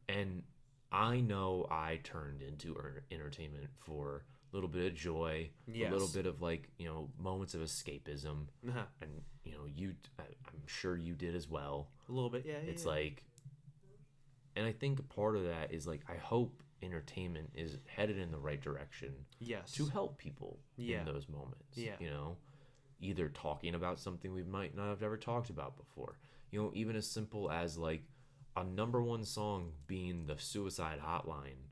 And I know I turned into entertainment for a little bit of joy, a little bit of like, moments of escapism. And, I'm sure you did as well. A little bit, yeah. It's like, and I think part of that is like, I hope entertainment is headed in the right direction. Yes. To help people in those moments. Yeah. Either talking about something we might not have ever talked about before. Even as simple as like a number one song being the Suicide Hotline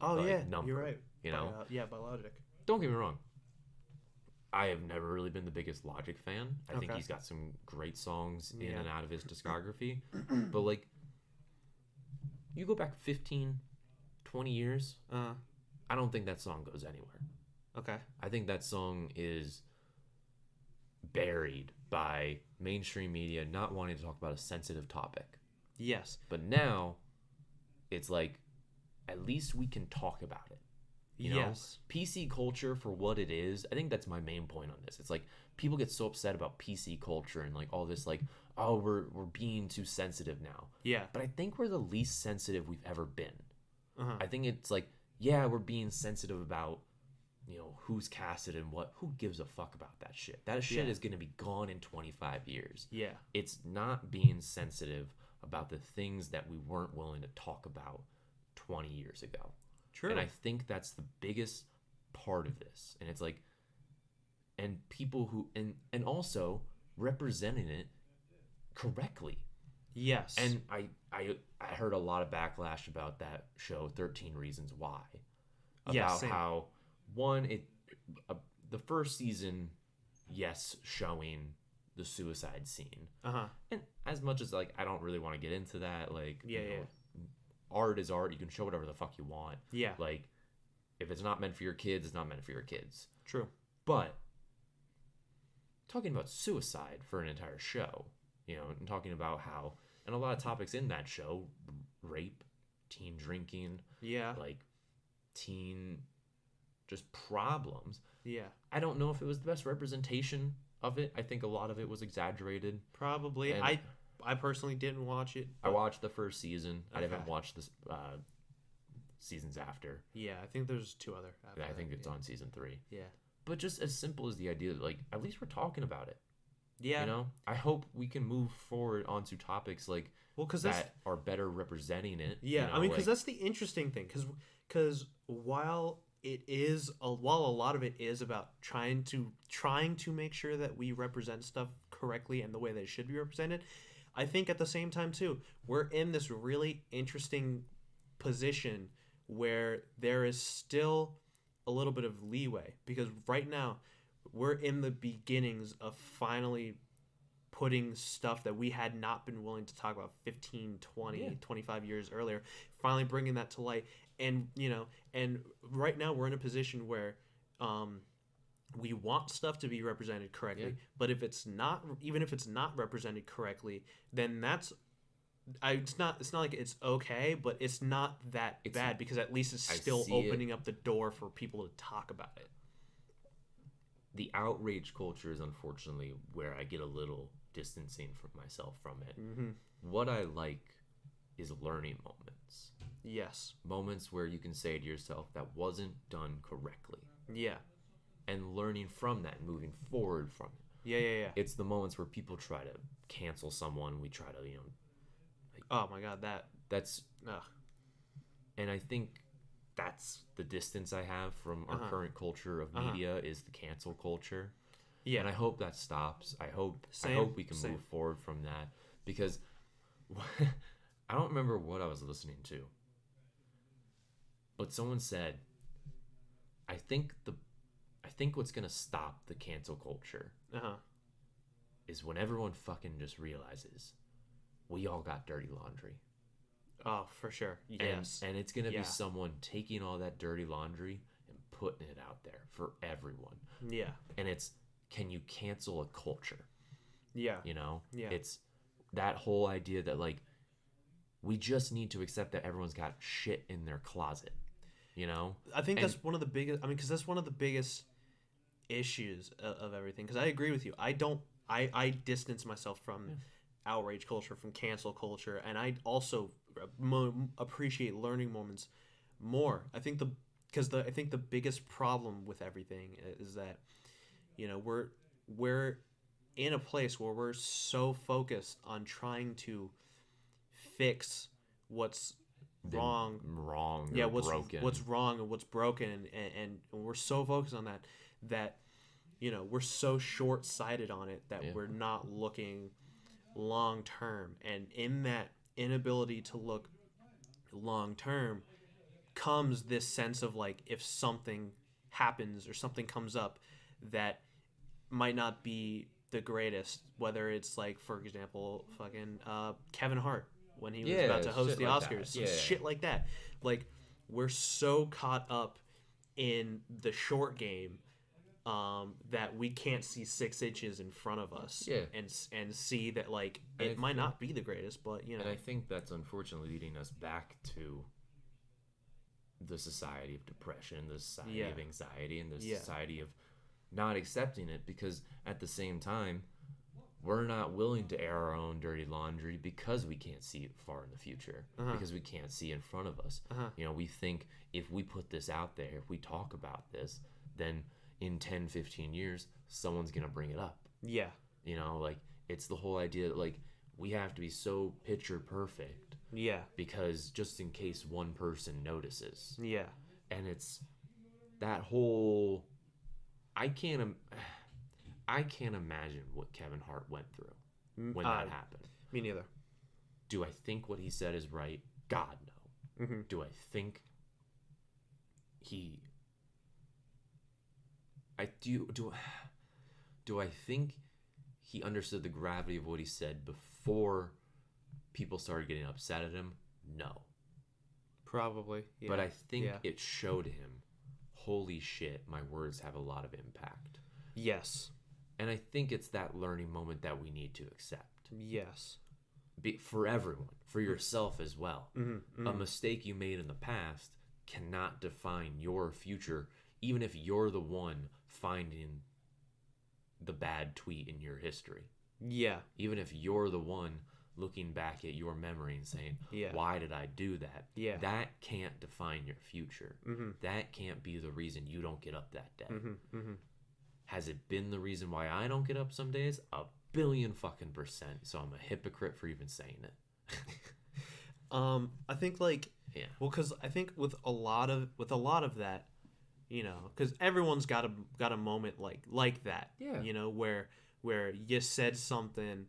Oh like, yeah, number, you're right. you know? Yeah, by Logic. Don't get me wrong. I have never really been the biggest Logic fan. I think Okay. he's got some great songs in Yeah. and out of his discography. But like, you go back 15, 20 years, Uh. I don't think that song goes anywhere. Okay. I think that song is buried by mainstream media not wanting to talk about a sensitive topic. Yes. But now, it's like, at least we can talk about it. You know, Yes. PC culture for what it is, I think that's my main point on this. It's like people get so upset about PC culture and like all this like, oh, we're being too sensitive now. Yeah. But I think we're the least sensitive we've ever been. Uh-huh. I think it's like, yeah, we're being sensitive about, you know, who's casted and what. Who gives a fuck about that shit? That shit Yeah. is going to be gone in 25 years. Yeah. It's not being sensitive about the things that we weren't willing to talk about 20 years ago. True. And I think that's the biggest part of this. And it's like, and people who, and also representing it correctly. Yes. And I heard a lot of backlash about that show, 13 Reasons Why. Yeah, About same. how, one, the first season, yes, showing the suicide scene. Uh-huh. And as much as, like, I don't really want to get into that, like, Yeah, you know, yeah. art is art. You can show whatever the fuck you want. Yeah. Like, if it's not meant for your kids, it's not meant for your kids. True. But talking about suicide for an entire show, you know, and talking about how, and a lot of topics in that show, rape, teen drinking, Yeah. like teen just problems. Yeah. I don't know if it was the best representation of it. I think a lot of it was exaggerated. Probably. And I personally didn't watch it. I but- watched the first season. I haven't Okay. watched this seasons after. Yeah, I think there's two other. after I think that, it's yeah. on season 3. Yeah. But just as simple as the idea that, like, at least we're talking about it. Yeah. You know, I hope we can move forward onto topics like Well, because that's that are better representing it. yeah. you know, I mean, because like- that's the interesting thing. Because while it is while a lot of it is about trying to make sure that we represent stuff correctly and the way that it should be represented, I think at the same time too, we're in this really interesting position where there is still a little bit of leeway, because right now we're in the beginnings of finally putting stuff that we had not been willing to talk about 15, 20, Yeah. 25 years earlier, finally bringing that to light. And, you know, and right now we're in a position where we want stuff to be represented correctly, Yeah. but if it's not, even if it's not represented correctly, then it's not like it's okay, but it's not that It's- bad, because at least it's I still see it. opening up the door for people to talk about it. the outrage culture is unfortunately where I get a little distancing from myself from it. Mm-hmm. What I like is learning moments. Yes. Moments where you can say to yourself that wasn't done correctly, Yeah. and learning from that and moving forward from it. Yeah. It's the moments where people try to cancel someone. We try to, you know, Oh my God, that's, ugh. and I think that's the distance I have from our Uh-huh. current culture of Uh-huh. media is the cancel culture. Yeah. And I hope that stops. I hope Same, we can same. move forward from that, because I don't remember what I was listening to, but someone said, I think what's gonna stop the cancel culture Uh-huh. is when everyone fucking just realizes we all got dirty laundry. Oh, for sure. Yes. And it's gonna Yeah. be someone taking all that dirty laundry and putting it out there for everyone. Yeah. And it's, can you cancel a culture? Yeah. You know? Yeah. It's that whole idea that, like, we just need to accept that everyone's got shit in their closet. You know? I think And- that's one of the biggest. I mean, because that's one of the biggest issues of everything. Because I agree with you. I distance myself from outrage culture, from cancel culture, and I also appreciate learning moments more. I think the biggest problem with everything is that, you know, we're in a place where we're so focused on trying to fix what's wrong. Yeah, What's broken. what's wrong and what's broken, and we're so focused on that you know, we're so short-sighted on it that Yeah. we're not looking long term, and in that inability to look long term comes this sense of like if something happens or something comes up that might not be the greatest, whether it's like, for example, fucking Kevin Hart when he was about to host the Oscars, some shit like that. Like, we're so caught up in the short game that we can't see 6 inches in front of us, and see that like it might not be the greatest, but you know. And I think that's unfortunately leading us back to the society of depression, the society of anxiety, and the society of not accepting it, because at the same time we're not willing to air our own dirty laundry because we can't see it far in the future, because we can't see in front of us. You know, we think if we put this out there, if we talk about this, then in 10, 15 years, someone's going to bring it up. Yeah. You know, like, it's the whole idea that, like, we have to be so picture perfect. Yeah. Because just in case one person notices. Yeah. And it's that whole... I can't imagine what Kevin Hart went through when that happened. Me neither. Do I think what he said is right? God, no. Mm-hmm. Do I think he... Do I think he understood the gravity of what he said before people started getting upset at him? No. Probably. Yeah. But I think it showed him, holy shit, my words have a lot of impact. Yes. And I think it's that learning moment that we need to accept. Yes. For everyone, for yourself as well. Mm-hmm. Mm-hmm. A mistake you made in the past cannot define your future, even if you're the one finding the bad tweet in your history. Yeah. Even if you're the one looking back at your memory and saying, why did I do that? Yeah. That can't define your future. Mm-hmm. That can't be the reason you don't get up that day. Mm-hmm. Mm-hmm. Has it been the reason why I don't get up some days? 1,000,000,000% So I'm a hypocrite for even saying it. I think like, well, because I think with a lot of that, you know, because everyone's got a moment like that, you know, where you said something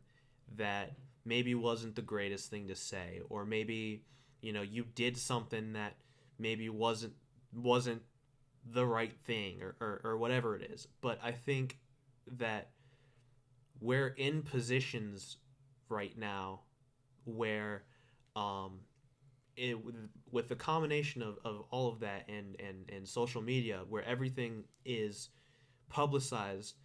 that maybe wasn't the greatest thing to say, or maybe, you know, you did something that maybe wasn't the right thing, or whatever it is. But I think that we're in positions right now where with the combination of all of that and social media, where everything is publicized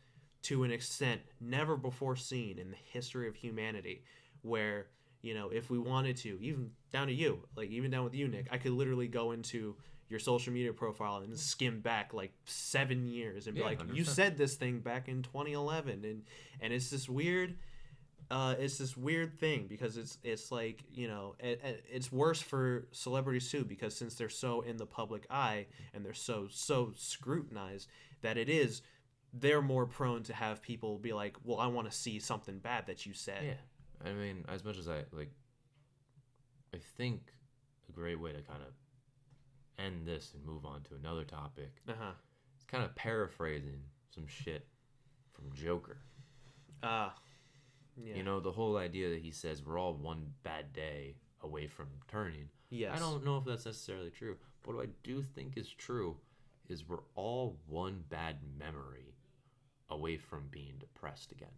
to an extent never before seen in the history of humanity, where, you know, if we wanted to, even down with you, Nick, I could literally go into your social media profile and skim back like 7 years and be like, 100%. You said this thing back in 2011, and it's this weird thing, because it's like, you know, it's worse for celebrities too, because since they're so in the public eye and they're so scrutinized, that they're more prone to have people be like, well, I want to see something bad that you said. Yeah. I mean, as much as I think a great way to kind of end this and move on to another topic is kind of paraphrasing some shit from Joker. Yeah. You know, the whole idea that he says we're all one bad day away from turning. Yes. I don't know if that's necessarily true, but what I do think is true is we're all one bad memory away from being depressed again.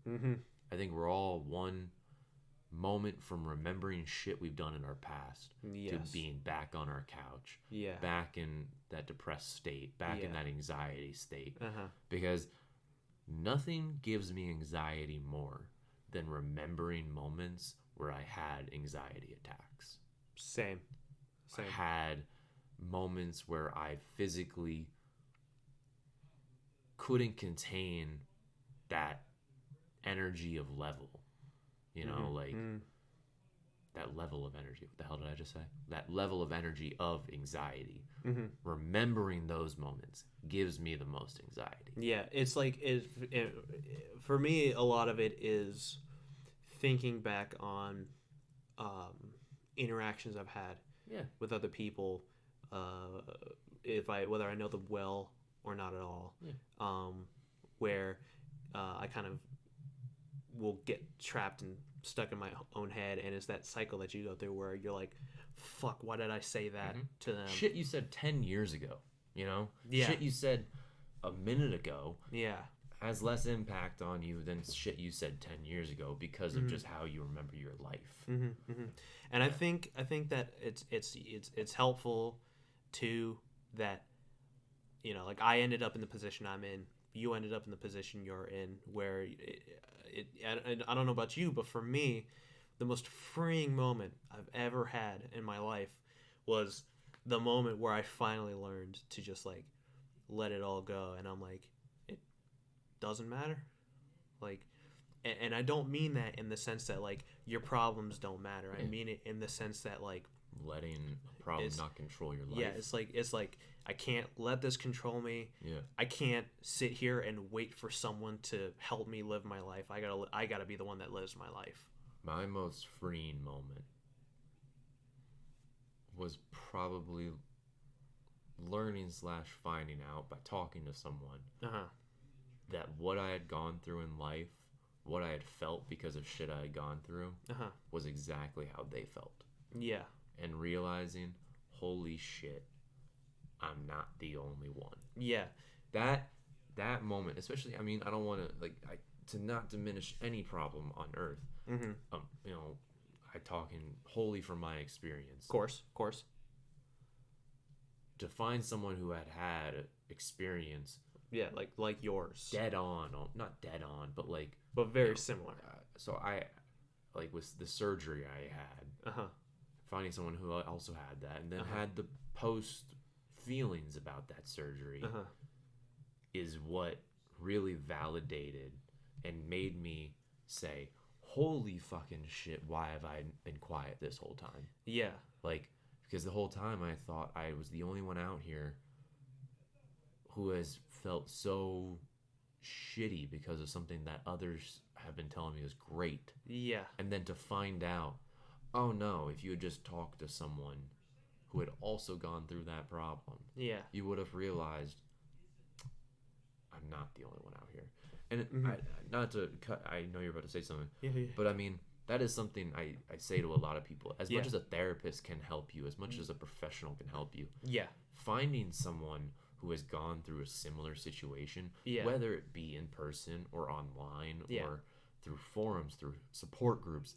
Mm-hmm. I think we're all one moment from remembering shit we've done in our past to being back on our couch, back in that depressed state, back in that anxiety state. Because nothing gives me anxiety more than remembering moments where I had anxiety attacks. Same. I had moments where I physically couldn't contain that energy of level. You know, that level of energy. What the hell did I just say? That level of energy of anxiety. Remembering those moments gives me the most anxiety. Yeah, it's like, for me, a lot of it is thinking back on interactions I've had with other people, whether I know them well or not at all, where I kind of will get trapped in stuck in my own head, and it's that cycle that you go through where you're like, fuck, why did I say that to them? Shit you said 10 years ago, you know? Yeah. Shit you said a minute ago Yeah. has less impact on you than shit you said 10 years ago because of just how you remember your life. And I think that it's helpful too that, you know, like I ended up in the position I'm in, you ended up in the position you're in, where I don't know about you, but for me, the most freeing moment I've ever had in my life was the moment where I finally learned to just like let it all go, and I'm like, it doesn't matter, like, and I don't mean that in the sense that like your problems don't matter. I mean it in the sense that like letting a problem not control your life. Yeah, it's like I can't let this control me. Yeah. I can't sit here and wait for someone to help me live my life. I gotta be the one that lives my life. My most freeing moment was probably learning / finding out by talking to someone that what I had gone through in life, what I had felt because of shit I had gone through, was exactly how they felt. Yeah. And realizing, holy shit, I'm not the only one. Yeah. That moment, especially, I mean, I don't want to, to not diminish any problem on Earth. You know, I talking wholly from my experience. Of course. To find someone who had experience. Yeah, like yours. Dead on, not dead on, but but very similar. So I, with the surgery I had, finding someone who also had that, and then had the post feelings about that surgery, is what really validated and made me say, holy fucking shit, why have I been quiet this whole time? Yeah. Because the whole time I thought I was the only one out here who has felt so shitty because of something that others have been telling me is great. Yeah. And then to find out, oh no, if you had just talked to someone who had also gone through that problem, you would have realized I'm not the only one out here. And not to cut, I know you're about to say something, but I mean, that is something I say to a lot of people. As much as a therapist can help you, as much as a professional can help you, finding someone who has gone through a similar situation, whether it be in person or online or through forums, through support groups,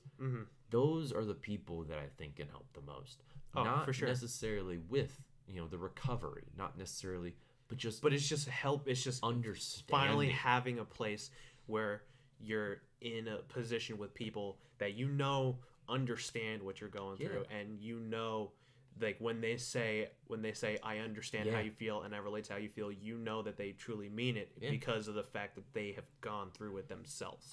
those are the people that I think can help the most. Not for sure. necessarily with, the recovery, not necessarily, but it's just help. It's just understanding. Finally having a place where you're in a position with people that understand what you're going through, and like when they say I understand how you feel and I relate to how you feel, that they truly mean it because of the fact that they have gone through it themselves.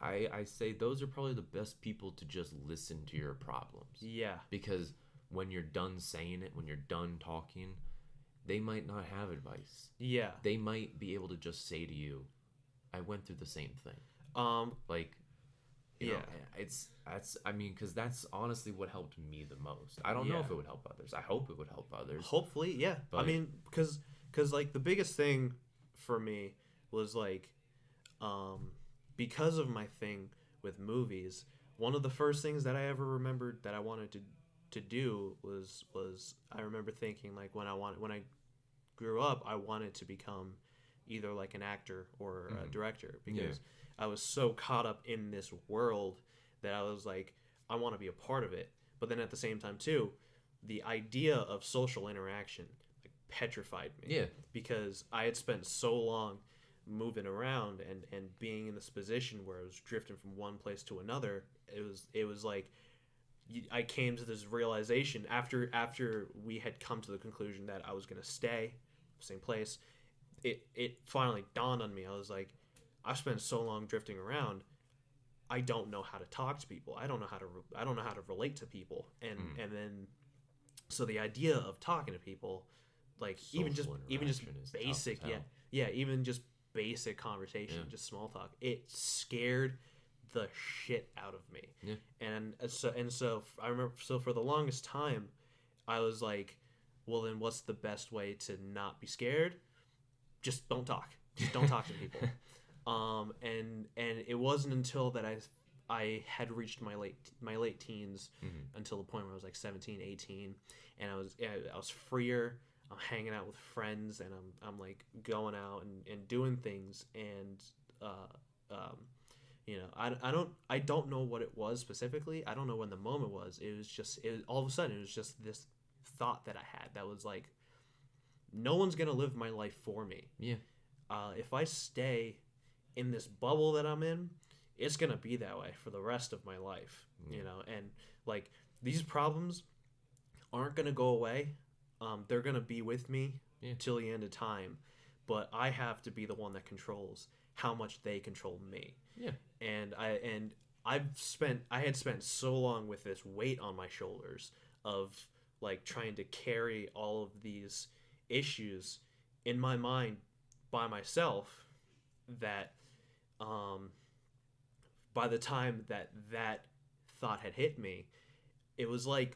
I say those are probably the best people to just listen to your problems. Yeah. Because when you're done saying it, when you're done talking, they might not have advice. Yeah. They might be able to just say to you, I went through the same thing. You know, because that's honestly what helped me the most. I don't know if it would help others. I hope it would help others. Hopefully, yeah. But, I mean, because like the biggest thing for me was because of my thing with movies, one of the first things that I ever remembered that I wanted to do was I remember thinking when I grew up, I wanted to become either like an actor or a director, because I was so caught up in this world that I was like, I want to be a part of it. But then at the same time too, the idea of social interaction petrified me. Yeah. Because I had spent so long moving around and being in this position where I was drifting from one place to another. It was like I came to this realization after we had come to the conclusion that I was going to stay same place. It finally dawned on me. I was like, I've spent so long drifting around. I don't know how to talk to people. I don't know how to relate to people. And then so the idea of talking to people, even just basic, even just basic conversation, just small talk, it scared the shit out of me. Yeah. And so I remember, for the longest time, I was like, well, then what's the best way to not be scared? Just don't talk. Just don't talk to people. And it wasn't until that I had reached my late teens Mm-hmm. until the point where I was like 17, 18, and I was freer. I'm hanging out with friends, and I'm like going out and doing things, and um, I don't know what it was specifically. I don't know when the moment was. It was just all of a sudden it was just this thought that I had that was like, no one's gonna live my life for me. Yeah. If I stay in this bubble that I'm in, it's gonna be that way for the rest of my life. Yeah. And like these problems aren't gonna go away. They're gonna be with me till the end of time, but I have to be the one that controls how much they control me. Yeah. And I had spent so long with this weight on my shoulders of like trying to carry all of these issues in my mind by myself that by the time that thought had hit me, it was like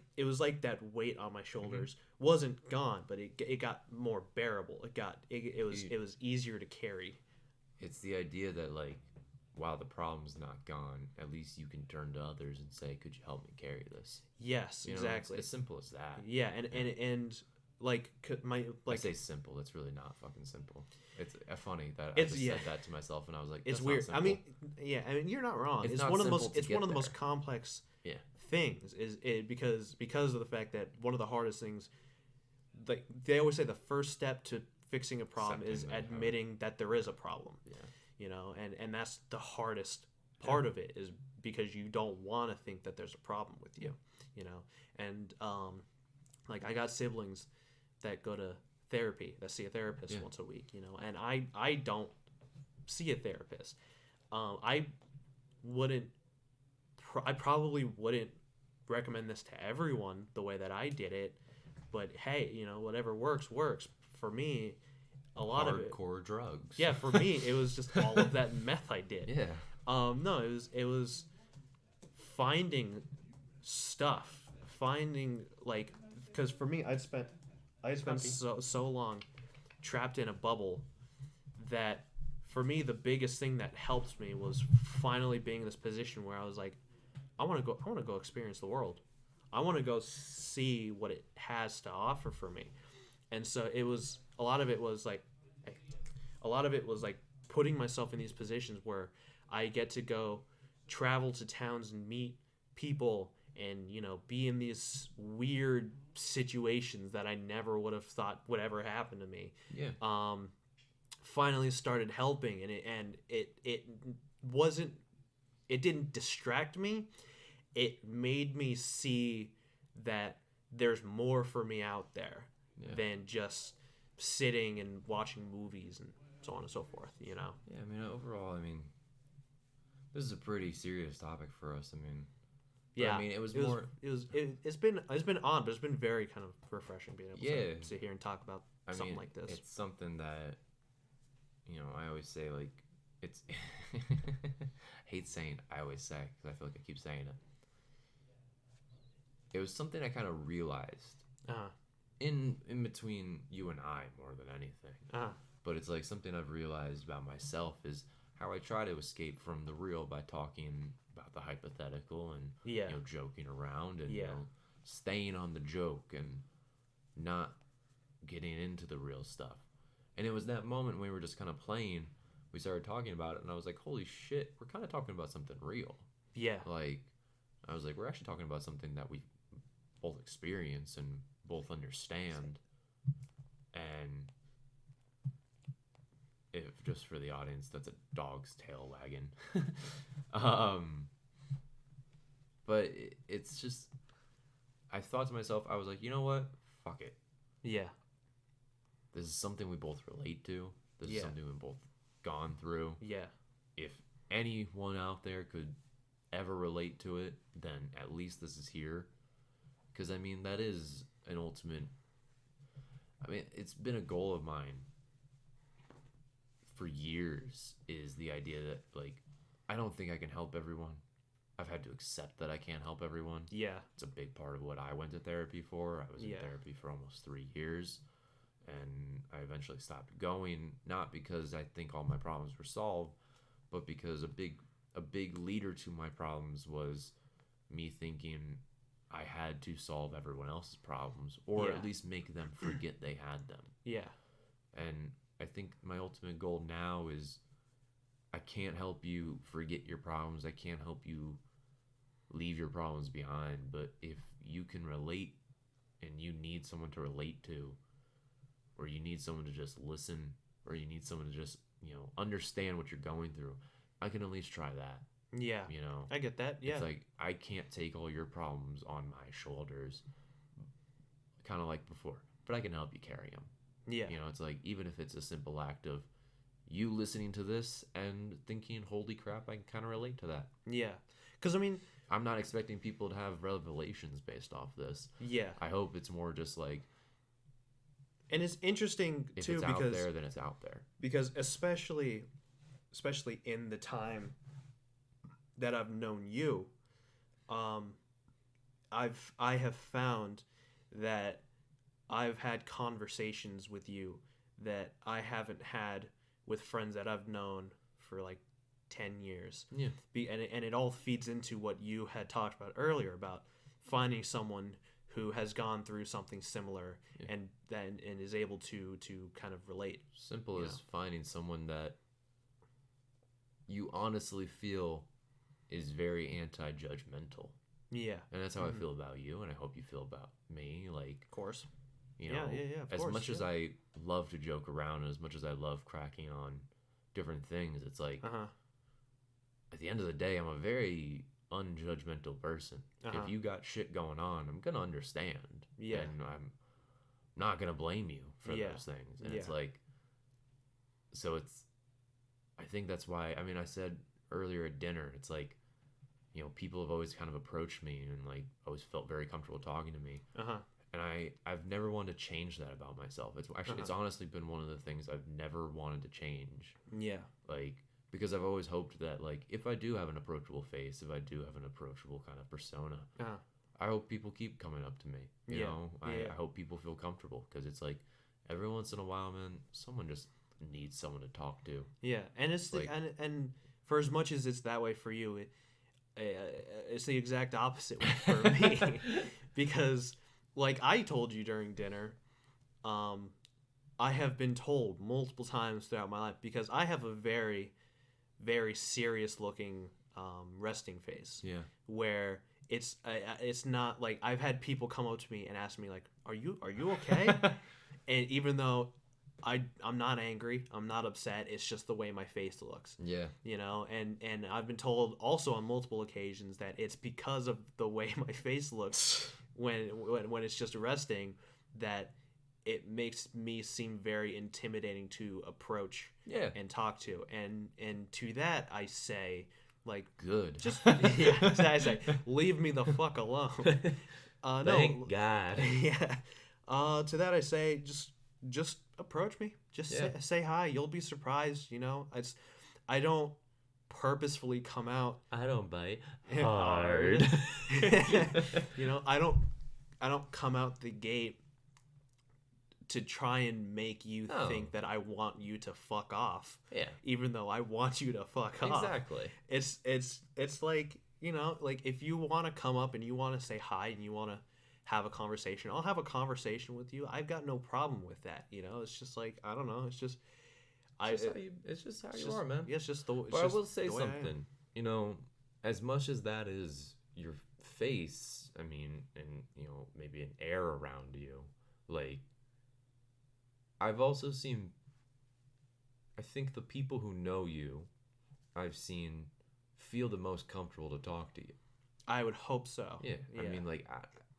that weight on my shoulders wasn't gone, but it got more bearable. It was easier to carry. It's the idea that like, while the problem's not gone, at least you can turn to others and say, "Could you help me carry this?" Yes, You know, exactly. it's as simple as that. Yeah, and like I like say simple. It's really not fucking simple. It's funny that I It's- just yeah. said that to myself, and I was like, it's "That's not weird. I simple." mean, I mean, you're not wrong. It's It's not one of the simple most to it's one get of the most there. complex Yeah. things is it because of the fact that one of the hardest things, like they always say, the first step to fixing a problem is Accepting that you have it. admitting that there is a problem. Yeah. You know, and that's the hardest part of it, is because you don't want to think that there's a problem with you. You know, and like I got siblings that go to therapy, that see a therapist Yeah. once a week. You know, and I don't see a therapist. I wouldn't. I probably wouldn't recommend this to everyone the way that I did it, but hey, you know, whatever works. For me, a lot of it. Hardcore drugs. Yeah, for me, it was just all of that meth I did. Yeah. No, it was finding stuff, like, because for me, I spent so long trapped in a bubble that for me the biggest thing that helped me was finally being in this position where I was like, I want to go experience the world. I want to go see what it has to offer for me. And so a lot of it was like putting myself in these positions where I get to go travel to towns and meet people and, you know, be in these weird situations that I never would have thought would ever happen to me. Yeah. Finally started helping, and it didn't distract me. It made me see that there's more for me out there than just sitting and watching movies and so on and so forth, you know? Yeah, I mean, overall, I mean, this is a pretty serious topic for us. I mean, Yeah, I mean, it's been odd, but it's been very kind of refreshing being able Yeah. to sit here and talk about something like this. It's something that, you know, I always say, like, it's hate saying I always say, because I feel like I keep saying it. It was something I kind of realized Uh-huh. in between you and I more than anything. Uh-huh. But it's like something I've realized about myself is how I try to escape from the real by talking about the hypothetical and Yeah. you know, joking around and you Yeah. know, staying on the joke and not getting into the real stuff. And it was that moment when we were just kind of playing, we started talking about it, and I was like, holy shit, we're kind of talking about something real. Yeah. Like, I was like, we're actually talking about something that we both experience and both understand. And if just for the audience, that's a dog's tail wagging. But it's just, I thought to myself, I was like, you know what? Fuck it. Yeah. This is something we both relate to. This is Yeah. something we've both gone through. Yeah. If anyone out there could ever relate to it, then at least this is here. Because, I mean, that is an ultimate... I mean, it's been a goal of mine for years, is the idea that, like, I don't think I can help everyone. I've had to accept that I can't help everyone. Yeah. It's a big part of what I went to therapy for. I was in Yeah. therapy for almost 3 years, and I eventually stopped going, not because I think all my problems were solved, but because a big a big leader to my problems was me thinking I had to solve everyone else's problems, or Yeah. at least make them forget they had them. Yeah. And I think my ultimate goal now is I can't help you forget your problems. I can't help you leave your problems behind. But if you can relate and you need someone to relate to, or you need someone to just listen, or you need someone to just, understand what you're going through, I can at least try that. Yeah. You know, I get that. Yeah. it's like I can't take all your problems on my shoulders, kind of like before, but I can help you carry them. Yeah. It's like even if it's a simple act of you listening to this and thinking, "Holy crap, I can kind of relate to that." Yeah. Because, I mean, I'm not expecting people to have revelations based off this. yeah. I hope it's more just like And it's interesting, if too, it's out because there, then it's out there. especially in the time that I've known you, I have found that I've had conversations with you that I haven't had with friends that I've known for like 10 years. Yeah. And it all feeds into what you had talked about earlier about finding someone who has gone through something similar, Yeah. and is able to kind of relate. Simple You as know. finding someone that you honestly feel is very anti-judgmental. Yeah. And that's how I feel about you, and I hope you feel about me. Like, Of course. you Yeah, know, yeah, of as course, much as yeah. I love to joke around, and as much as I love cracking on different things, it's like Uh-huh. at the end of the day, I'm a very unjudgmental person. Uh-huh. If you got shit going on, I'm gonna understand. Yeah. And I'm not gonna blame you for Yeah. those things. And Yeah. it's like, so it's, I think that's why, I mean, I said earlier at dinner, it's like, people have always kind of approached me and like always felt very comfortable talking to me. Uh-huh. And I've never wanted to change that about myself. It's actually, it's honestly been one of the things I've never wanted to change. Yeah. Like, because I've always hoped that, like, if I do have an approachable face, if I do have an approachable kind of persona, Uh-huh. I hope people keep coming up to me. You Yeah. know, Yeah. I hope people feel comfortable because it's like every once in a while, man, someone just needs someone to talk to. Yeah, and it's Like- and for as much as it's that way for you, it's the exact opposite way for me, because like I told you during dinner, I have been told multiple times throughout my life, because I have a very, very serious looking resting face, Yeah. where it's not like I've had people come up to me and ask me like, are you okay? And even though I'm not angry, I'm not upset, it's just the way my face looks, Yeah. and I've been told also on multiple occasions that it's because of the way my face looks when it's just resting, that it makes me seem very intimidating to approach Yeah. and talk to, and to that I say, like, Good. just yeah, I say, leave me the fuck alone. No, Thank God. yeah. To that I say, just approach me. Just Yeah. say hi. You'll be surprised. I don't purposefully come out I don't bite hard. I don't come out the gate to try and make you No. think that I want you to fuck off, Yeah. even though I want you to fuck off. Exactly. It's like, like if you want to come up and you want to say hi and you want to have a conversation, I'll have a conversation with you. I've got no problem with that. It's just like, I don't know. It's just, It's just how you are, man. Yeah, it's just the. It's But I just will say the way I am. something. As much as that is your face, I mean, and maybe an air around you, like, I've also seen. I think the people who know you, I've seen, feel the most comfortable to talk to you. I would hope so. Yeah, I mean, like,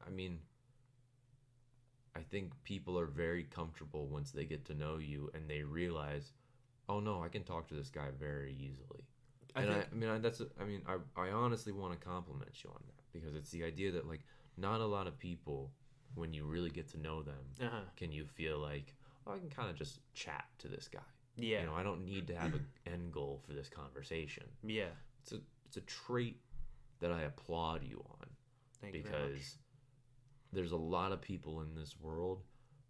I mean, I think people are very comfortable once they get to know you and they realize, oh no, I can talk to this guy very easily. I honestly want to compliment you on that, because it's the idea that, like, not a lot of people, when you really get to know them, Uh-huh. can you feel like, oh, I can kind of just chat to this guy. Yeah. I don't need to have an end goal for this conversation. Yeah. It's a trait that I applaud you on, Thank you very much. because there's a lot of people in this world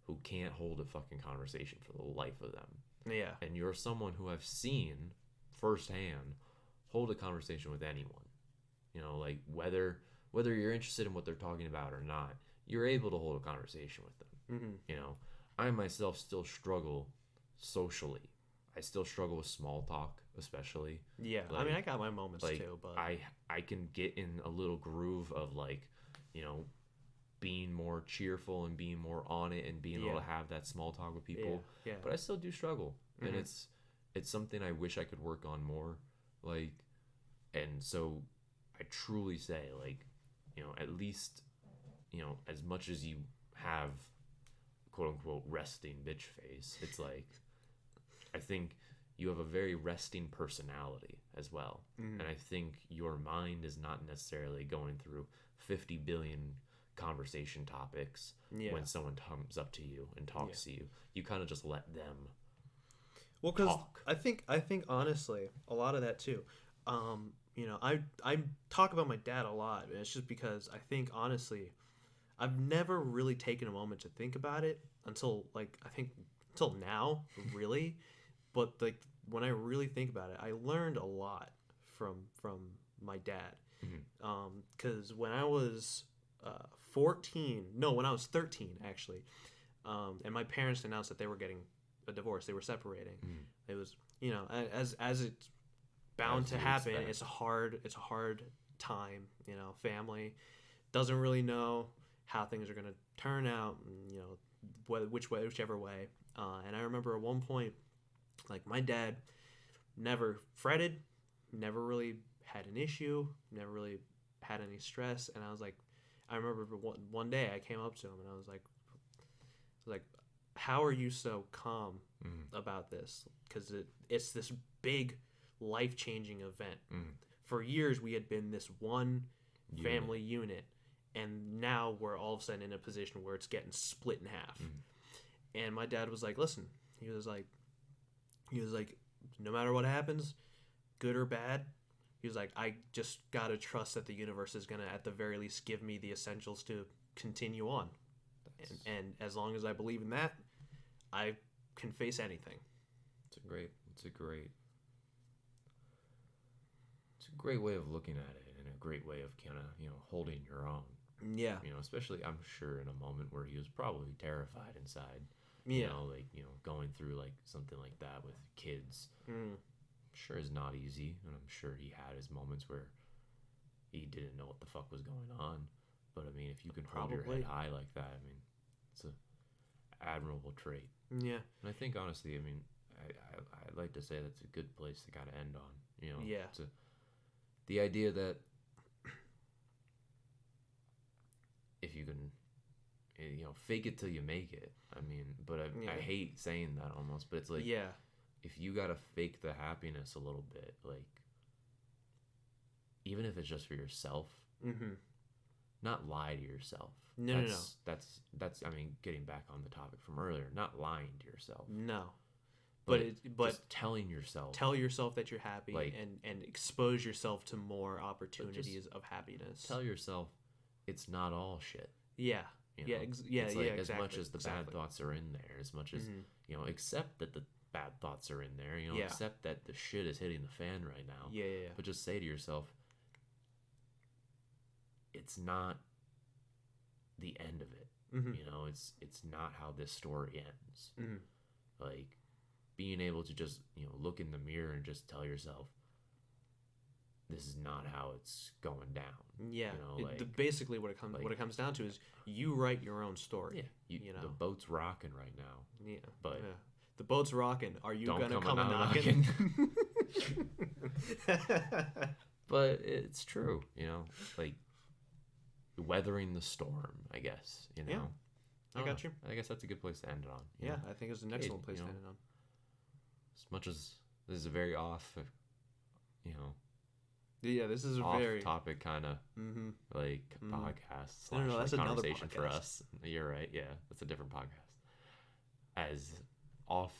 who can't hold a fucking conversation for the life of them. Yeah. And you're someone who I've seen firsthand hold a conversation with anyone. You know, like whether you're interested in what they're talking about or not, you're able to hold a conversation with them. Mm-hmm. You know, I myself still struggle socially. I still struggle with small talk, especially. Yeah, I Like, mean, I got my moments like too, but I can get in a little groove of like, you know, being more cheerful and being more on it and being able Yeah. to have that small talk with people. yeah, But I still do struggle, and Mhm. it's something I wish I could work on more. Like, and so I truly say, like, you know, at least, you know, as much as you have quote unquote resting bitch face, it's like I think you have a very resting personality as well. Mhm. And I think your mind is not necessarily going through 50 billion conversation topics Yeah. when someone comes up to you and talks to you. You kind of just let them. Well, because talk. I think honestly, a lot of that too. You know, I talk about my dad a lot, and it's just because I think honestly, I've never really taken a moment to think about it until like I think until now, really. But like when I really think about it, I learned a lot from my dad. Mhm. Because when I was 14, no, when I was 13 actually, and my parents announced that they were getting a divorce, they were separating. Mhm. It was, you know, as it's bound As to you happen. expect. It's a hard time. You know, family doesn't really know how things are gonna turn out. And, you know, whichever way. And I remember at one point, like my dad never fretted, never really had an issue, never really had any stress. And I was like, I remember one day I came up to him and I was like, how are you so calm Mhm. about this? Because it's this big life changing event. Mhm. For years, we had been this one Unit. family unit, and now we're all of a sudden in a position where it's getting split in half. Mhm. And my dad was like, listen, he was like, no matter what happens, good or bad, he was like, I just gotta trust that the universe is gonna, at the very least, give me the essentials to continue on. And as long as I believe in that, I can face anything. It's a great way of looking at it, and a great way of kind of, you know, holding your own. Yeah. You know, especially I'm sure in a moment where he was probably terrified inside. Yeah. You know, like, you know, going through like something like that with kids. Mm. I'm sure is not easy, and I'm sure he had his moments where he didn't know what the fuck was going on. But I mean, if you can hold your Probably. head high like that, I mean, it's a admirable trait. Yeah. And I think honestly, I mean, I'd like to say that's a good place to kind of end on. You know, Yeah. the idea that if you can, you know, fake it till you make it. I mean, but I Yeah. hate saying that almost, but it's like Yeah. if you gotta fake the happiness a little bit, like even if it's just for yourself, Mm-hmm. not lie to yourself. No, no, That's I mean, getting back on the topic from earlier, not lying to yourself, no. But just telling yourself. tell yourself that you're happy, Like- and expose yourself to more opportunities of happiness. Tell yourself it's not all shit. Yeah. You Yeah. know? Yeah. It's like Yeah. as Exactly. much as the bad thoughts are in there, as much as Mhm. you know, accept that the bad thoughts are in there. You know, Yeah. accept that the shit is hitting the fan right now. Yeah. Yeah. Yeah. But just say to yourself, it's not the end of it. Mhm. You know, it's not how this story ends. Mhm. Like being able to just, you know, look in the mirror and just tell yourself this is not how it's going down. Yeah. You know, like Basically, what it comes down to is you write your own story. yeah, you know. the boat's rocking right now. Yeah. But yeah. The boat's rocking. Are you don't gonna come come a a knocking? But it's true, you know, like weathering the storm, I guess, you know. Yeah, I don't got know. you. I guess that's a good place to end it on. you Yeah, know. I think it's an excellent place to end it on. As much as this is a very off, you know, Yeah, this is a off very. topic kind of Mm-hmm. like Mm. podcast No, no, slash that's like another conversation for podcast. us. You're right. Yeah, that's a different podcast. As off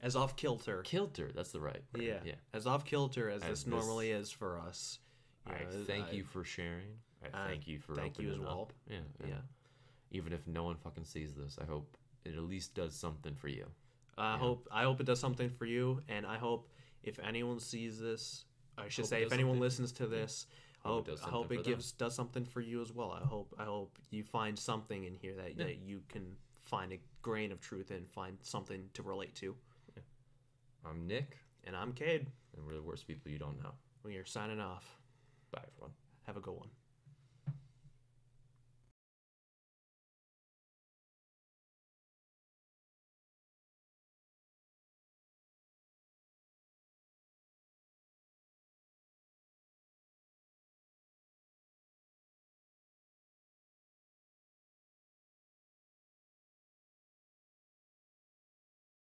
As off kilter. kilter, that's the right word. Yeah. Yeah. As off kilter as As this this- normally is for us. I thank you for sharing. I thank you for thank you opening as well. up. Yeah. and Yeah. Even if no one fucking sees this, I hope it at least does something for you. I hope it does something for you, and I hope if anyone sees this, I should Hope it say, if does anyone something. listens to this, Hope it I does hope something it for them. does something for you as well. I hope you find something in here that you can find a grain of truth in, find something to relate to. I'm Nick, And I'm Cade. and we're the worst people you don't know. We are signing off. Bye, everyone. Have a good one.